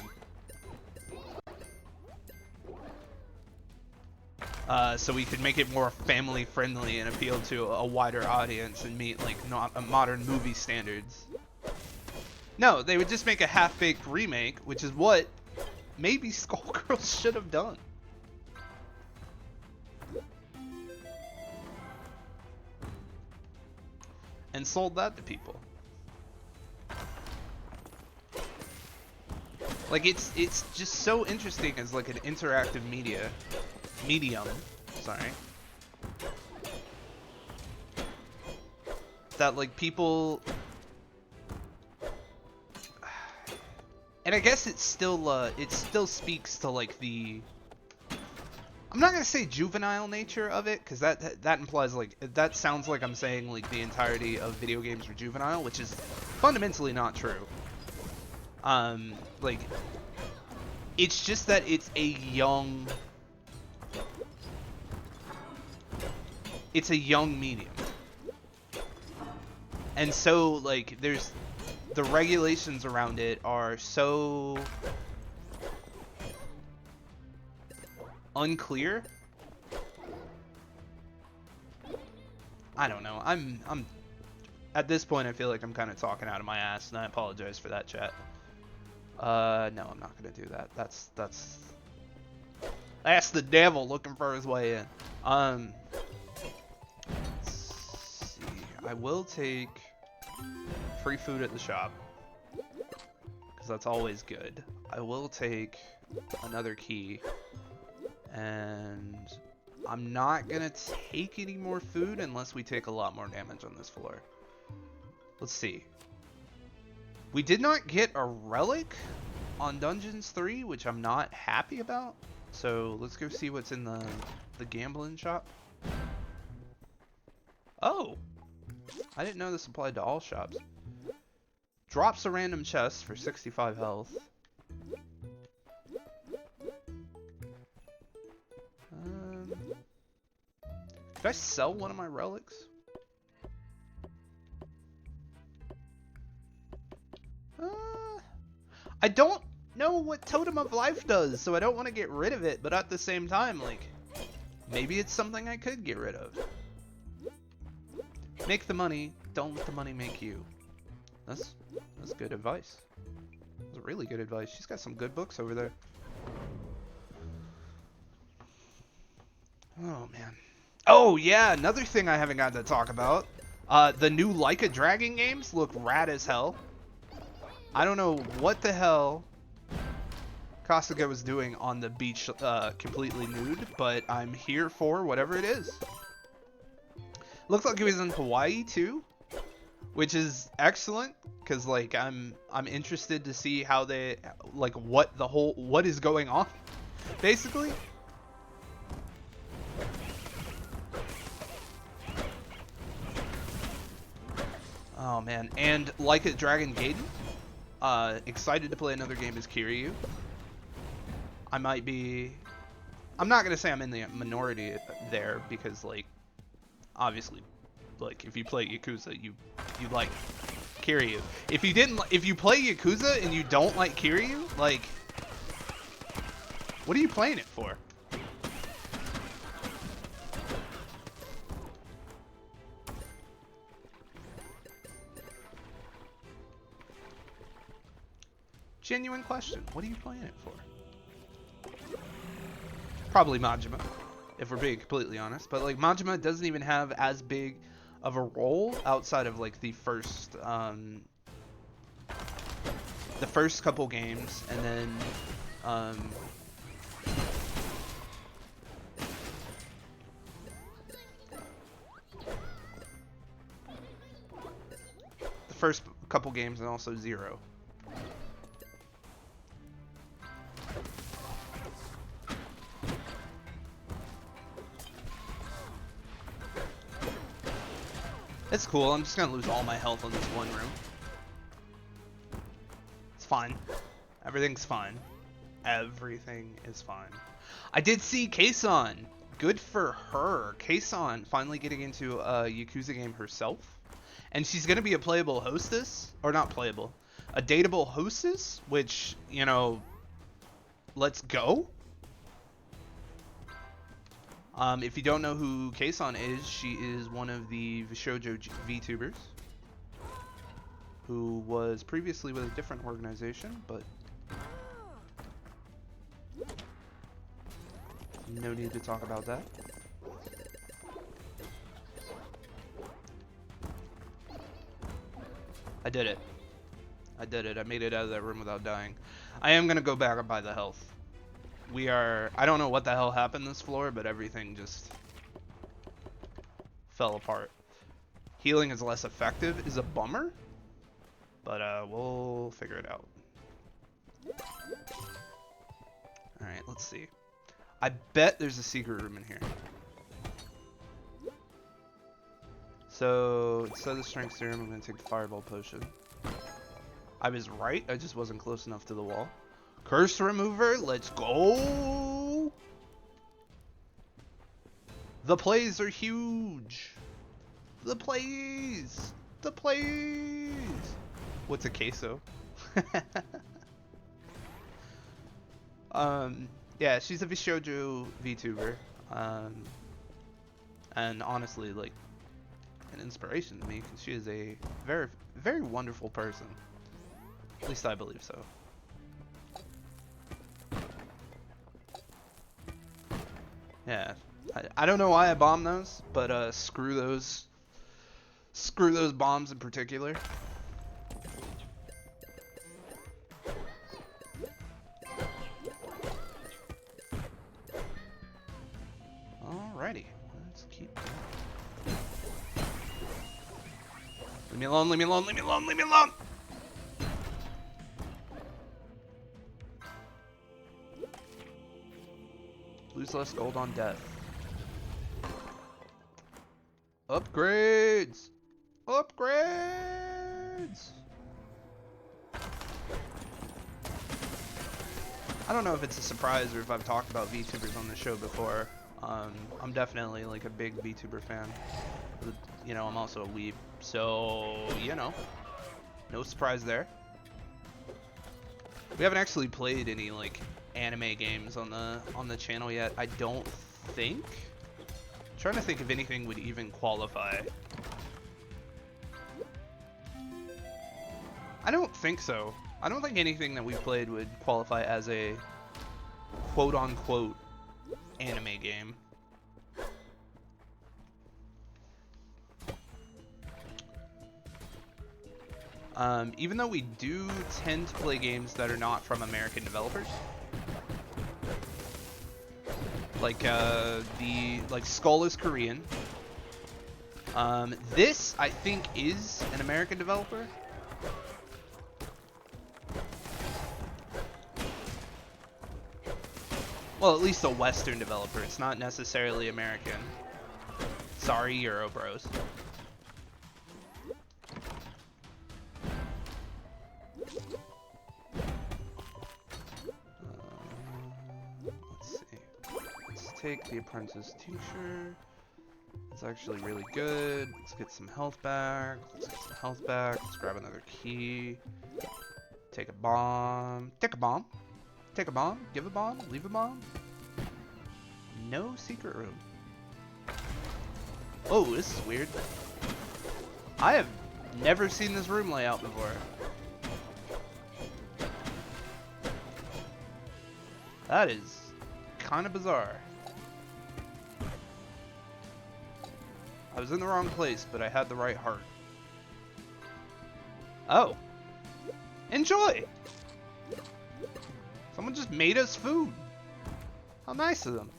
S1: So we could make it more family friendly and appeal to a wider audience and meet like modern movie standards. No, they would just make a half-baked remake, which is what maybe Skullgirls should have done. And sold that to people. Like, it's just so interesting as like an interactive medium, sorry. That like people, and I guess it still speaks to like the, I'm not gonna say juvenile nature of it, because that implies like, that sounds like I'm saying like the entirety of video games are juvenile, which is fundamentally not true. Like, it's just that it's a young medium. And so, like, there's the regulations around it are so unclear. I don't know. I'm at this point I feel like I'm kind of talking out of my ass, and I apologize for that, chat. No, I'm not gonna do that. That's the devil looking for his way in. Let's see. I will take free food at the shop, because that's always good. I will take another key, and I'm not gonna take any more food unless we take a lot more damage on this floor. Let's see. We did not get a relic on Dungeons 3, which I'm not happy about. So let's go see what's in the gambling shop. Oh! I didn't know this applied to all shops. Drops a random chest for 65 health. Could I sell one of my relics? I don't know what Totem of Life does, so I don't want to get rid of it, but at the same time, like, maybe it's something I could get rid of. Make the money, don't let the money make you. That's good advice. That's really good advice. She's got some good books over there. Oh, man. Oh, yeah, another thing I haven't gotten to talk about. The new Like a Dragon games look rad as hell. I don't know what the hell Kasuga was doing on the beach completely nude, but I'm here for whatever it is. Looks like he was in Hawaii too, which is excellent because like I'm interested to see how they like what is going on basically. Oh man, and Like a Dragon Gaiden, excited to play another game as Kiryu. I'm not gonna say I'm in the minority there because like obviously like if you play Yakuza you like Kiryu. If you play Yakuza and you don't like Kiryu, like what are you playing it for? Genuine question. What are you playing it for? Probably Majima, if we're being completely honest. But like Majima doesn't even have as big of a role outside of like the first couple games, and then the first couple games, and also Zero. It's cool. I'm just gonna lose all my health on this one room. It's fine. Everything's fine. Everything is fine. I did see Kason. Good for her. Kason finally getting into a Yakuza game herself. And she's gonna be a playable hostess. Or not playable. A dateable hostess. Which, you know, let's go. If you don't know who Kason is, she is one of the Shoujo VTubers who was previously with a different organization, but no need to talk about that. I did it. I did it. I made it out of that room without dying. I am going to go back and buy the health. I don't know what the hell happened this floor, but everything just fell apart. Healing is less effective is a bummer, but we'll figure it out. Alright, let's see. I bet there's a secret room in here. So, instead of the strength serum, I'm going to take the fireball potion. I was right, I just wasn't close enough to the wall. Curse remover, let's go! The plays are huge! The plays! The plays! What's a queso? Yeah, she's a Shoujo VTuber. And honestly, like, an inspiration to me, because she is a very, very wonderful person. At least I believe so. Yeah, I don't know why I bombed those, but screw those bombs in particular. Alrighty, let's keep going. Leave me alone, leave me alone, leave me alone, leave me alone! Lose less gold on death. Upgrades! Upgrades! I don't know if it's a surprise or if I've talked about VTubers on the show before. I'm definitely like a big VTuber fan. You know, I'm also a weeb, so you know, no surprise there. We haven't actually played any like anime games on the channel yet. I don't think. I'm trying to think if anything would even qualify. I don't think so. I don't think anything that we've played would qualify as a quote-unquote anime game. Even though we do tend to play games that are not from American developers. Like, Skull is Korean. This, I think, is an American developer. Well, at least a Western developer. It's not necessarily American. Sorry, Euro bros. Let's see. Let's take the Apprentice Tincture. It's actually really good. Let's get some health back. Let's get some health back. Let's grab another key. Take a bomb. Take a bomb. Take a bomb. Give a bomb. Leave a bomb. No secret room. Oh, this is weird. I have never seen this room layout before. That is kind of bizarre. I was in the wrong place, but I had the right heart. Oh. Enjoy! Someone just made us food. How nice of them.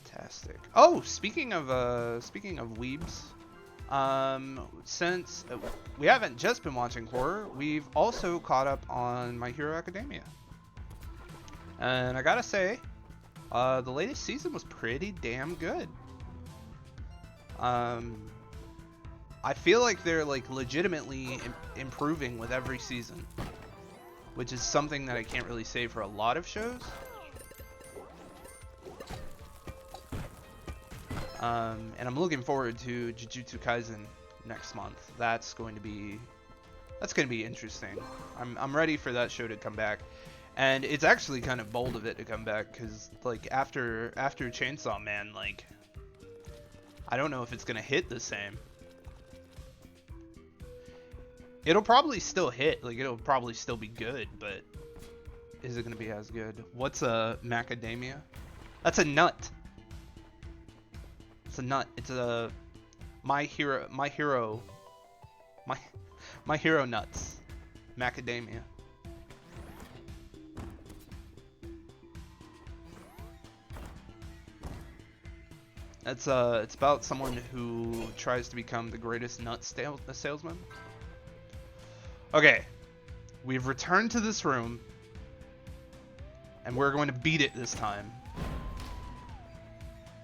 S1: Fantastic. Oh, speaking of weebs, since we haven't just been watching horror, we've also caught up on My Hero Academia. And I gotta say, the latest season was pretty damn good. I feel like they're like legitimately improving with every season, which is something that I can't really say for a lot of shows. And I'm looking forward to Jujutsu Kaisen next month. That's going to be interesting. I'm ready for that show to come back. And it's actually kind of bold of it to come back, because like after Chainsaw Man, like I don't know if it's gonna hit the same. It'll probably still hit, like it'll probably still be good, but is it gonna be as good? What's a macadamia? That's a nut. It's a nut. It's a my hero nuts. Macadamia. It's about someone who tries to become the greatest nut salesman. Okay, we've returned to this room, and we're going to beat it this time.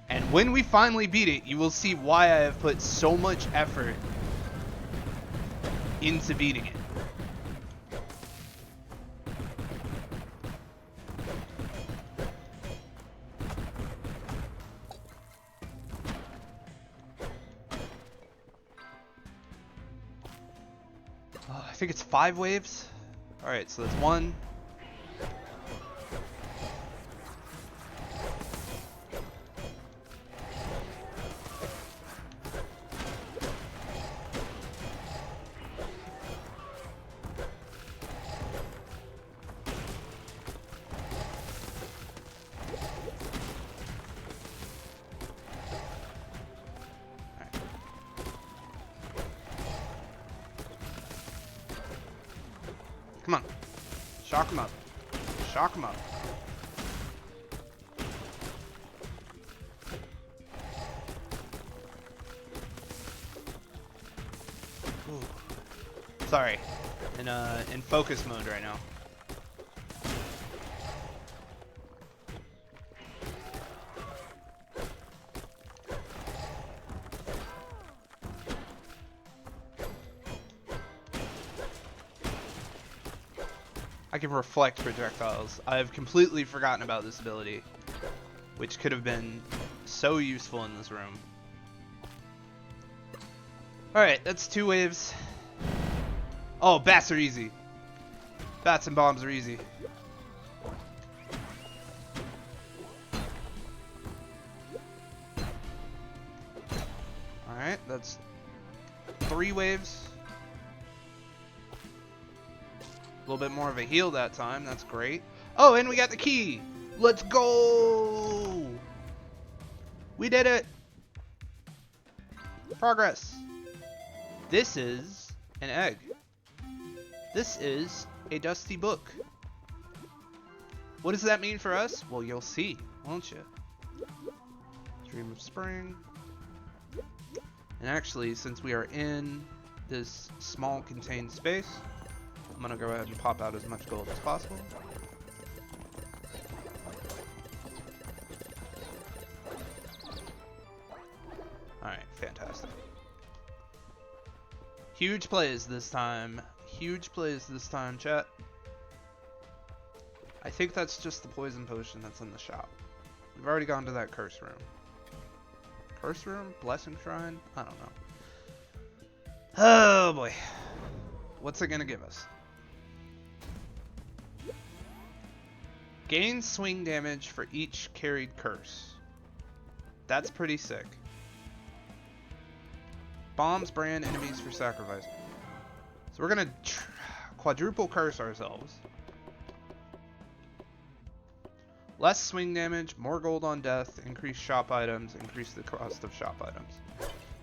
S1: And when we finally beat it, you will see why I have put so much effort into beating it. I think it's 5 waves. Alright, so that's 1. Come on. Shock him up. Shock him up. Sorry. In focus mode right now. I can reflect projectiles. I've completely forgotten about this ability, which could have been so useful in this room. Alright, that's 2 waves. Oh, bats are easy. Bats and bombs are easy. Alright, that's 3 waves. A little bit more of a heal that time. That's great. Oh, and we got the key. Let's go. We did it. Progress. This is an egg. This is a dusty book. What does that mean for us? Well, you'll see, won't you? Stream of spring. And actually, since we are in this small contained space, I'm gonna go ahead and pop out as much gold as possible. Alright, fantastic. Huge plays this time. Huge plays this time, chat. I think that's just the poison potion that's in the shop. We've already gone to that curse room. Curse room? Blessing shrine? I don't know. Oh boy. What's it gonna give us? Gain swing damage for each carried curse. That's pretty sick. Bombs brand enemies for sacrifice. So we're gonna quadruple curse ourselves. Less swing damage, more gold on death, increase shop items, increase the cost of shop items.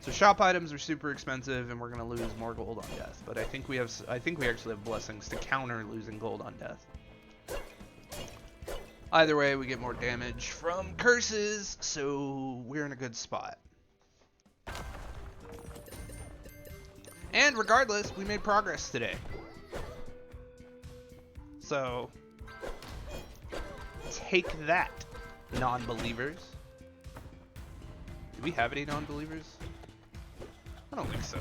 S1: So shop items are super expensive, and we're gonna lose more gold on death. But I think we actually have blessings to counter losing gold on death. Either way, we get more damage from curses, so we're in a good spot. And regardless, we made progress today. So, take that, non-believers. Do we have any non-believers? I don't think so.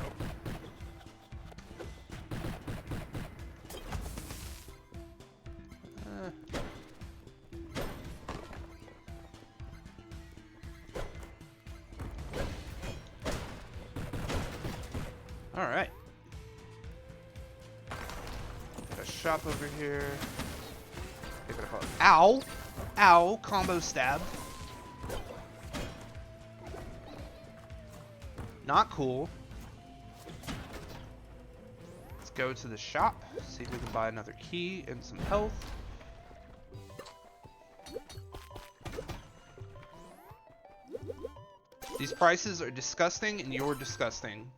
S1: Alright. Got a shop over here. Pick it up. Ow! Ow! Combo stab. Not cool. Let's go to the shop. See if we can buy another key and some health. These prices are disgusting, and you're disgusting.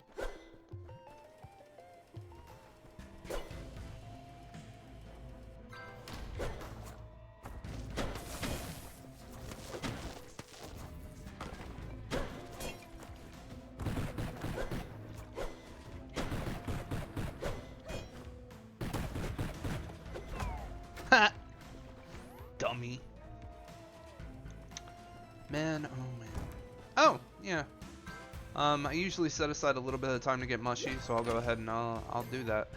S1: Dummy. Man, oh man. Oh, yeah. I usually set aside a little bit of time to get mushy, so I'll go ahead and I'll do that.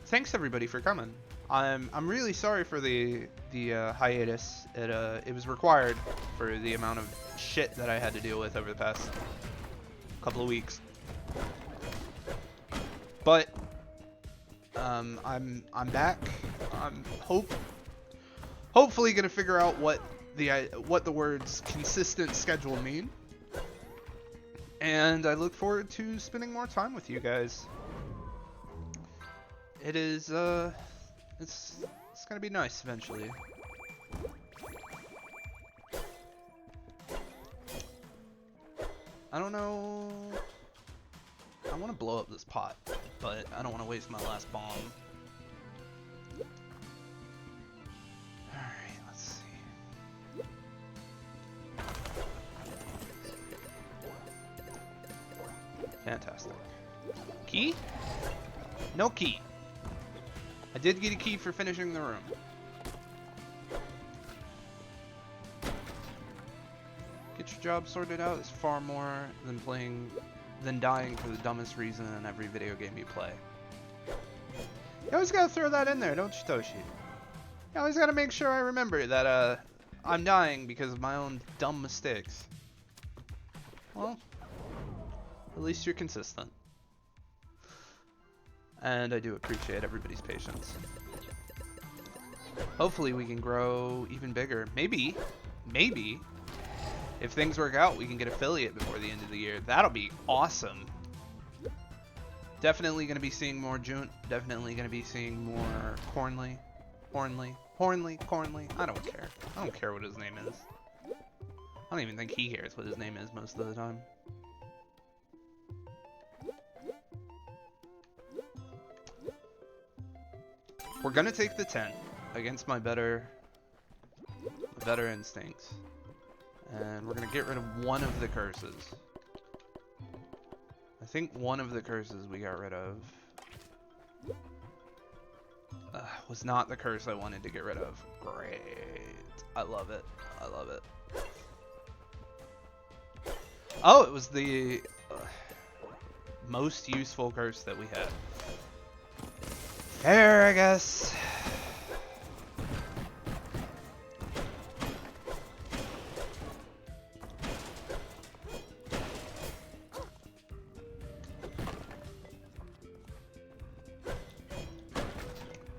S1: Thanks everybody for coming. I'm really sorry for the hiatus. It was required for the amount of shit that I had to deal with over the past couple of weeks. But I'm back. I'm hopefully gonna figure out what the words consistent schedule mean. And I look forward to spending more time with you guys. It is it's gonna be nice eventually. I don't know. I want to blow up this pot, but I don't want to waste my last bomb. Alright, let's see. Fantastic. Key? No key. I did get a key for finishing the room. Get your job sorted out is far more than dying for the dumbest reason in every video game you play. You always gotta throw that in there, don't you, Toshi? You always gotta make sure I remember that, I'm dying because of my own dumb mistakes. Well, at least you're consistent. And I do appreciate everybody's patience. Hopefully we can grow even bigger. Maybe, if things work out, we can get affiliate before the end of the year. That'll be awesome. Definitely going to be seeing more June. Definitely going to be seeing more Cornley. Cornley. I don't care. I don't care what his name is. I don't even think he cares what his name is most of the time. We're going to take the 10 against my better instincts. And we're going to get rid of one of the curses. I think one of the curses we got rid of was not the curse I wanted to get rid of. Great. I love it. I love it. Oh, it was the most useful curse that we had. Fair, I guess.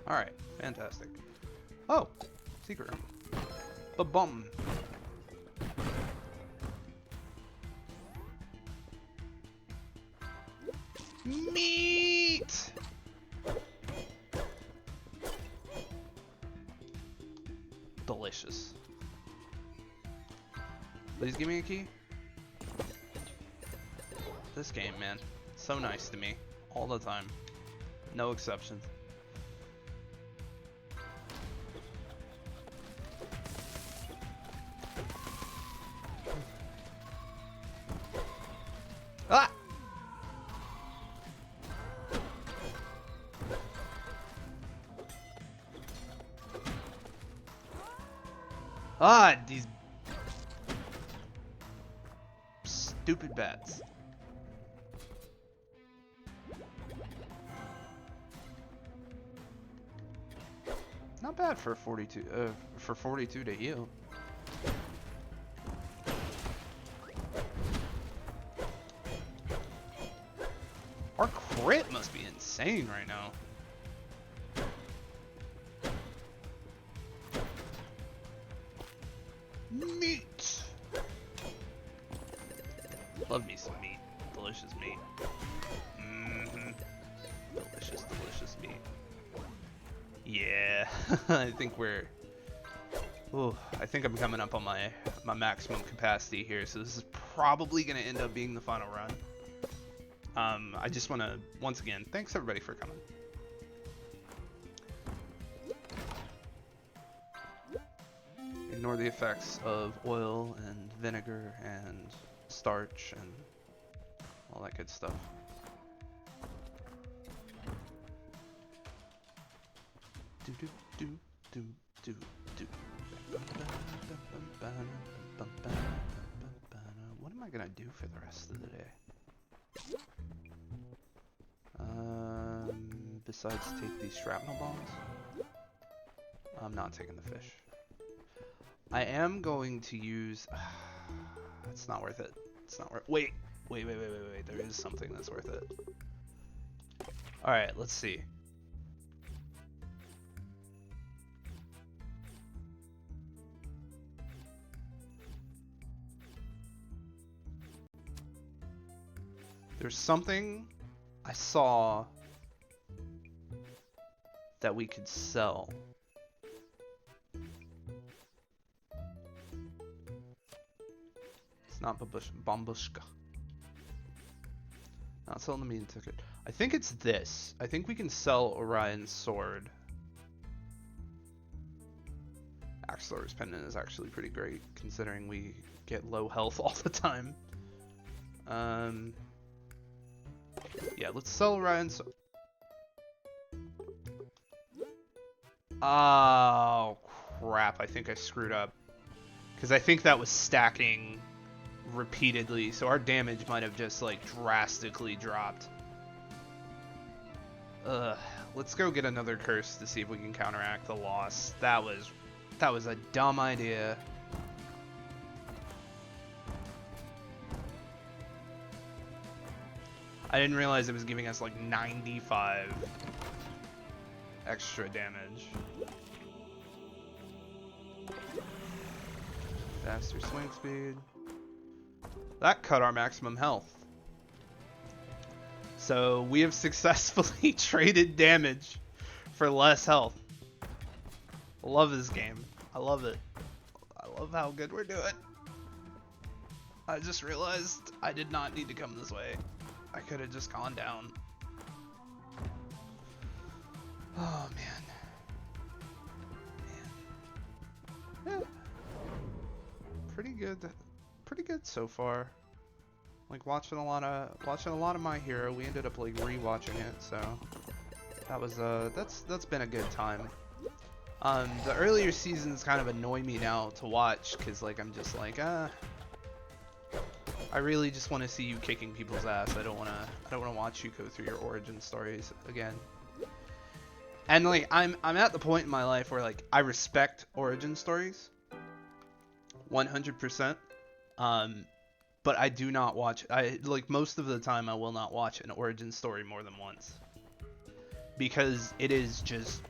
S1: Alright, fantastic. Oh, secret room. Ba-bum. Meat! Delicious. Please give me a key. This game, man, so nice to me. All the time. No exceptions. Ah! Ah, these stupid bats. Not bad for 42 to heal. Our crit must be insane right now. Meat. Love me some meat. Delicious meat. Delicious, delicious meat. Yeah, I think I think I'm coming up on my maximum capacity here, so this is probably going to end up being the final run. I just want to, once again, thanks everybody for coming. Ignore the effects of oil and vinegar and starch and all that good stuff. What am I gonna do for the rest of the day? Besides take these shrapnel bombs? I'm not taking the fish. I am going to use... It's not worth it. It's not worth... Wait. There is something that's worth it. Alright, let's see. There's something I saw that we could sell. It's not Bambushka. Not selling the meeting ticket. I think it's this. I think we can sell Orion's sword. Axelor's pendant is actually pretty great, considering we get low health all the time. Yeah, let's sell Orion's. Oh, crap. I think I screwed up. Because I think that was stacking repeatedly, so our damage might have just, like, drastically dropped. Ugh. Let's go get another curse to see if we can counteract the loss. That was a dumb idea. I didn't realize it was giving us like 95 extra damage. Faster swing speed. That cut our maximum health. So we have successfully traded damage for less health. I love this game. I love it. I love how good we're doing. I just realized I did not need to come this way. I could have just gone down. Oh man. Yeah. Pretty good so far. Like watching a lot of My Hero. We ended up like rewatching it, so that was that's been a good time. The earlier seasons kind of annoy me now to watch because like I'm just like I really just want to see you kicking people's ass. I don't want to watch you go through your origin stories again. And like I'm at the point in my life where like I respect origin stories 100%. But I do not watch, like most of the time I will not watch an origin story more than once. Because it is just,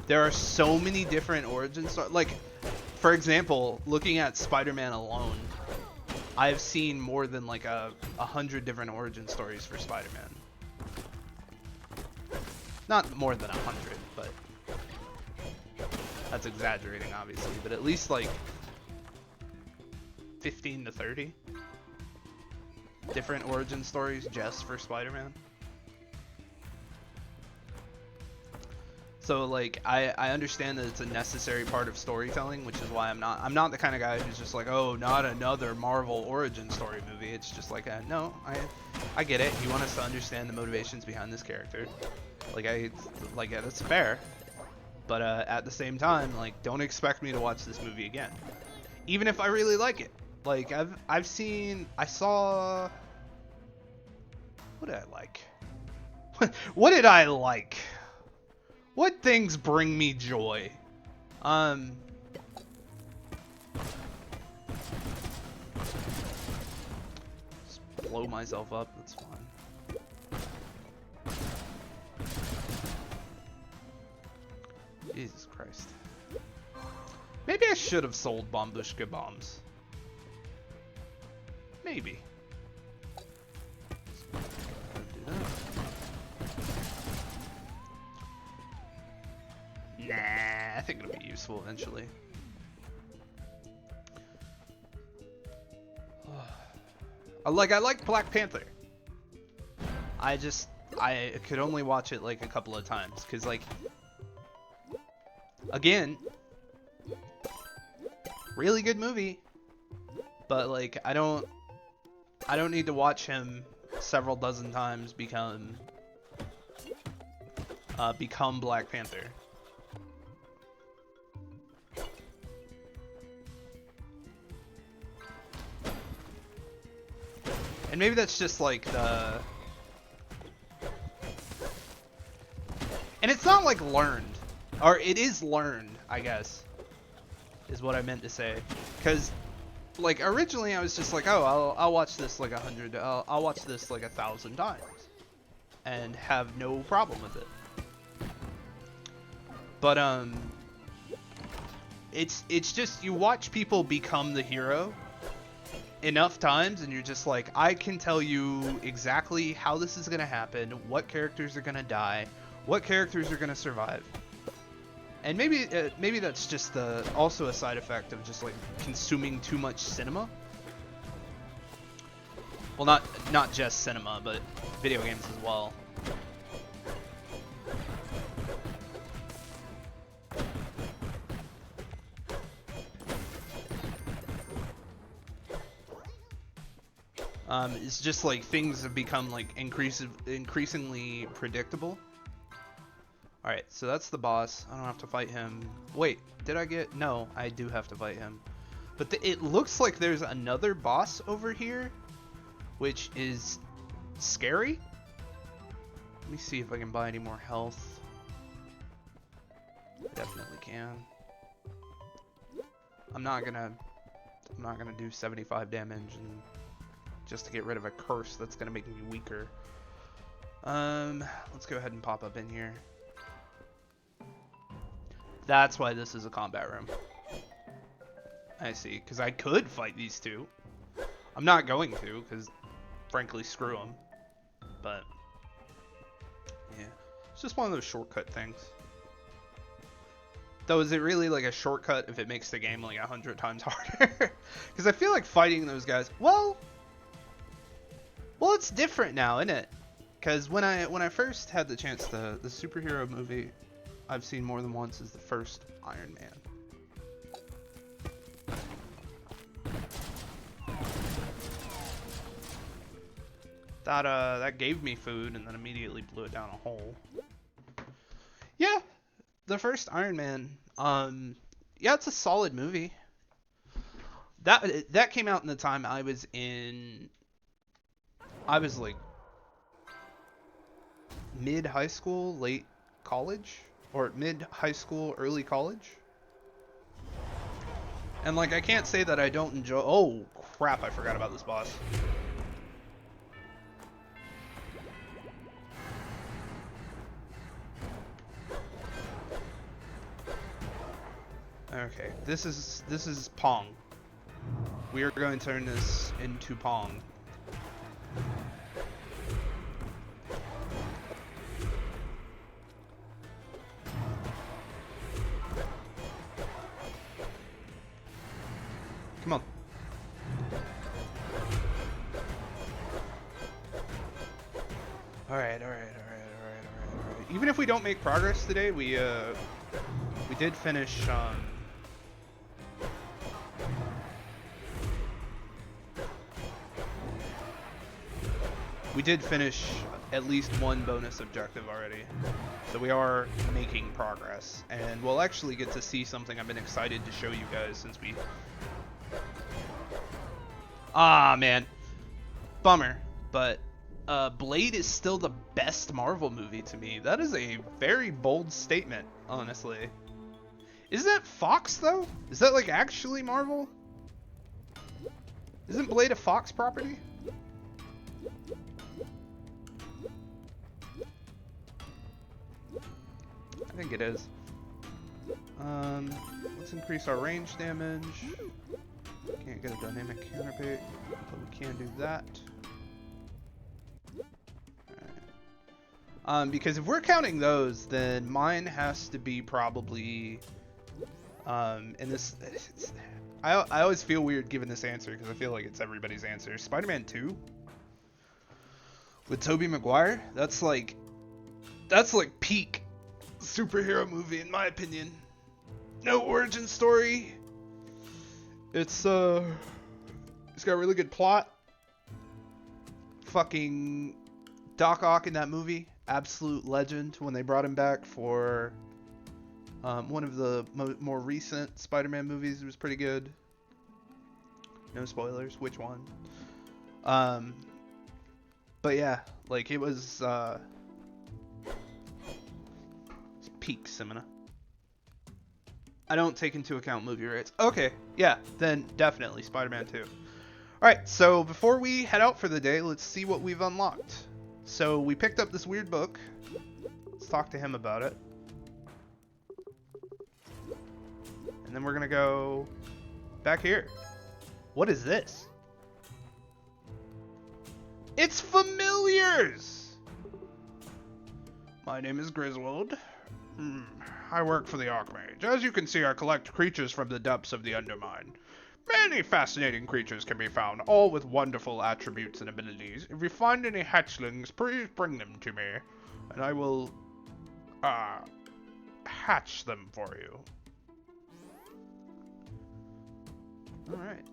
S1: there are so many different origin stories. Like, for example, looking at Spider-Man alone, I've seen more than like 100 different origin stories for Spider-Man. Not more than 100, but that's exaggerating obviously, but at least like 15 to 30 different origin stories just for Spider-Man. So like I understand that it's a necessary part of storytelling, which is why I'm not the kind of guy who's just like, oh, not another Marvel origin story movie. It's just like no, I get it. You want us to understand the motivations behind this character. Like that's fair. But at the same time, like don't expect me to watch this movie again. Even if I really like it. Like I saw, what did I like? What did I like? What things bring me joy? Just blow myself up, that's fine. Jesus Christ. Maybe I should have sold Bombushka bombs. Maybe. Do that. Nah, I think it'll be useful eventually. I like Black Panther. I could only watch it like a couple of times because like again, really good movie, but like I don't need to watch him several dozen times become Black Panther. And maybe that's just like the, and it's not like learned, or it is learned, I guess, is what I meant to say. Because like originally I was just like, oh, I'll watch this like 100, I'll watch this like 1,000 times and have no problem with it. But it's just you watch people become the hero enough times and you're just like, I can tell you exactly how this is gonna happen, what characters are gonna die, what characters are gonna survive. And maybe that's just also a side effect of just like consuming too much cinema. Well, not just cinema, but video games as well. It's just like things have become like increasingly predictable. Alright, so that's the boss. I don't have to fight him. Wait, did I get... No, I do have to fight him. But it looks like there's another boss over here, which is scary. Let me see if I can buy any more health. I definitely can. I'm not gonna do 75 damage and just to get rid of a curse that's gonna make me weaker. Let's go ahead and pop up in here. That's why this is a combat room. I see, because I could fight these two. I'm not going to, because frankly, screw them. But yeah, it's just one of those shortcut things. Though, is it really like a shortcut if it makes the game like 100 times harder? Because I feel like fighting those guys. Well, it's different now, isn't it? Because when I first had the chance, the superhero movie I've seen more than once is the first Iron Man. That gave me food and then immediately blew it down a hole. Yeah, the first Iron Man. Yeah, it's a solid movie. That came out in the time I was like mid high school, late college, or mid high school, early college. And like I can't say that I don't enjoy. Oh crap! I forgot about this boss. Okay, this is Pong. We are going to turn this into Pong. Come on. Alright. Even if we don't make progress today, we did finish we did finish at least one bonus objective already. So we are making progress. And we'll actually get to see something I've been excited to show you guys since we... Ah, man. Bummer. But Blade is still the best Marvel movie to me. That is a very bold statement, honestly. Is that Fox, though? Is that, like, actually Marvel? Isn't Blade a Fox property? I think it is. Let's increase our range damage. Can't get a dynamic counterpick, but we can do that. Alright. Because if we're counting those, then mine has to be probably... and this... I always feel weird giving this answer, because I feel like it's everybody's answer. Spider-Man 2? With Tobey Maguire? That's like peak superhero movie, in my opinion. No origin story. It's got a really good plot. Fucking Doc Ock in that movie, absolute legend. When they brought him back for one of the more recent Spider-Man movies, it was pretty good. No spoilers, which one? But yeah, like it was peak cinema. I don't take into account movie rates. Okay, yeah, then definitely Spider-Man 2. Alright, so before we head out for the day, let's see what we've unlocked. So we picked up this weird book. Let's talk to him about it. And then we're gonna go back here. What is this? It's familiars! My name is Griswold. I work for the Archmage. As you can see, I collect creatures from the depths of the Undermine. Many fascinating creatures can be found, all with wonderful attributes and abilities. If you find any hatchlings, please bring them to me, and I will, hatch them for you. Alright.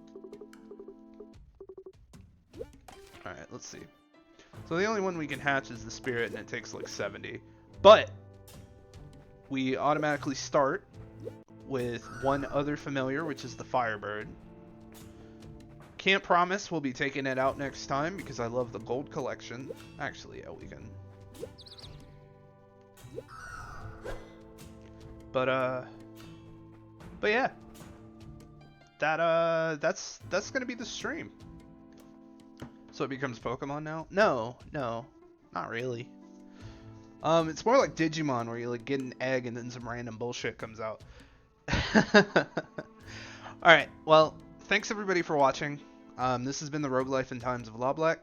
S1: Alright, let's see. So the only one we can hatch is the spirit, and it takes like 70. But we automatically start with one other familiar, which is the Firebird. Can't promise we'll be taking it out next time because I love the gold collection. Actually, yeah, we can. But yeah, that's gonna be the stream. So it becomes Pokemon now? No, not really. It's more like Digimon where you like get an egg and then some random bullshit comes out. Alright, well, thanks everybody for watching. This has been the Rogue Life and Times of Loblek.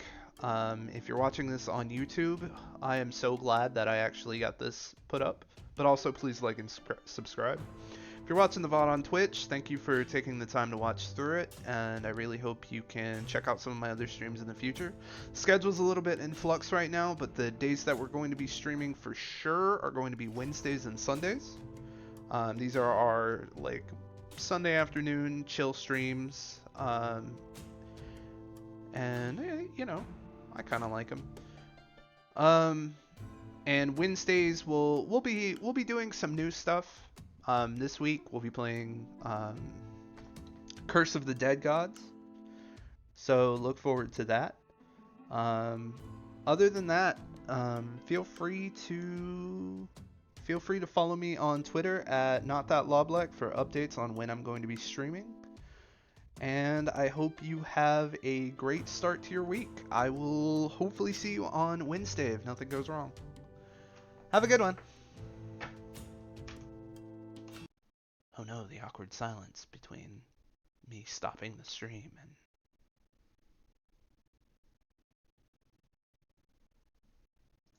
S1: If you're watching this on YouTube, I am so glad that I actually got this put up. But also please like and subscribe. If you're watching the VOD on Twitch, thank you for taking the time to watch through it, and I really hope you can check out some of my other streams in the future. The schedule's a little bit in flux right now, but the days that we're going to be streaming for sure are going to be Wednesdays and Sundays. These are our like Sunday afternoon chill streams, and you know, I kind of like them. And Wednesdays we'll be doing some new stuff. This week we'll be playing Curse of the Dead Gods, so look forward to that. Other than that, feel free to follow me on Twitter at notthatloblek for updates on when I'm going to be streaming. And I hope you have a great start to your week. I will hopefully see you on Wednesday if nothing goes wrong. Have a good one. Oh no, the awkward silence between me stopping the stream and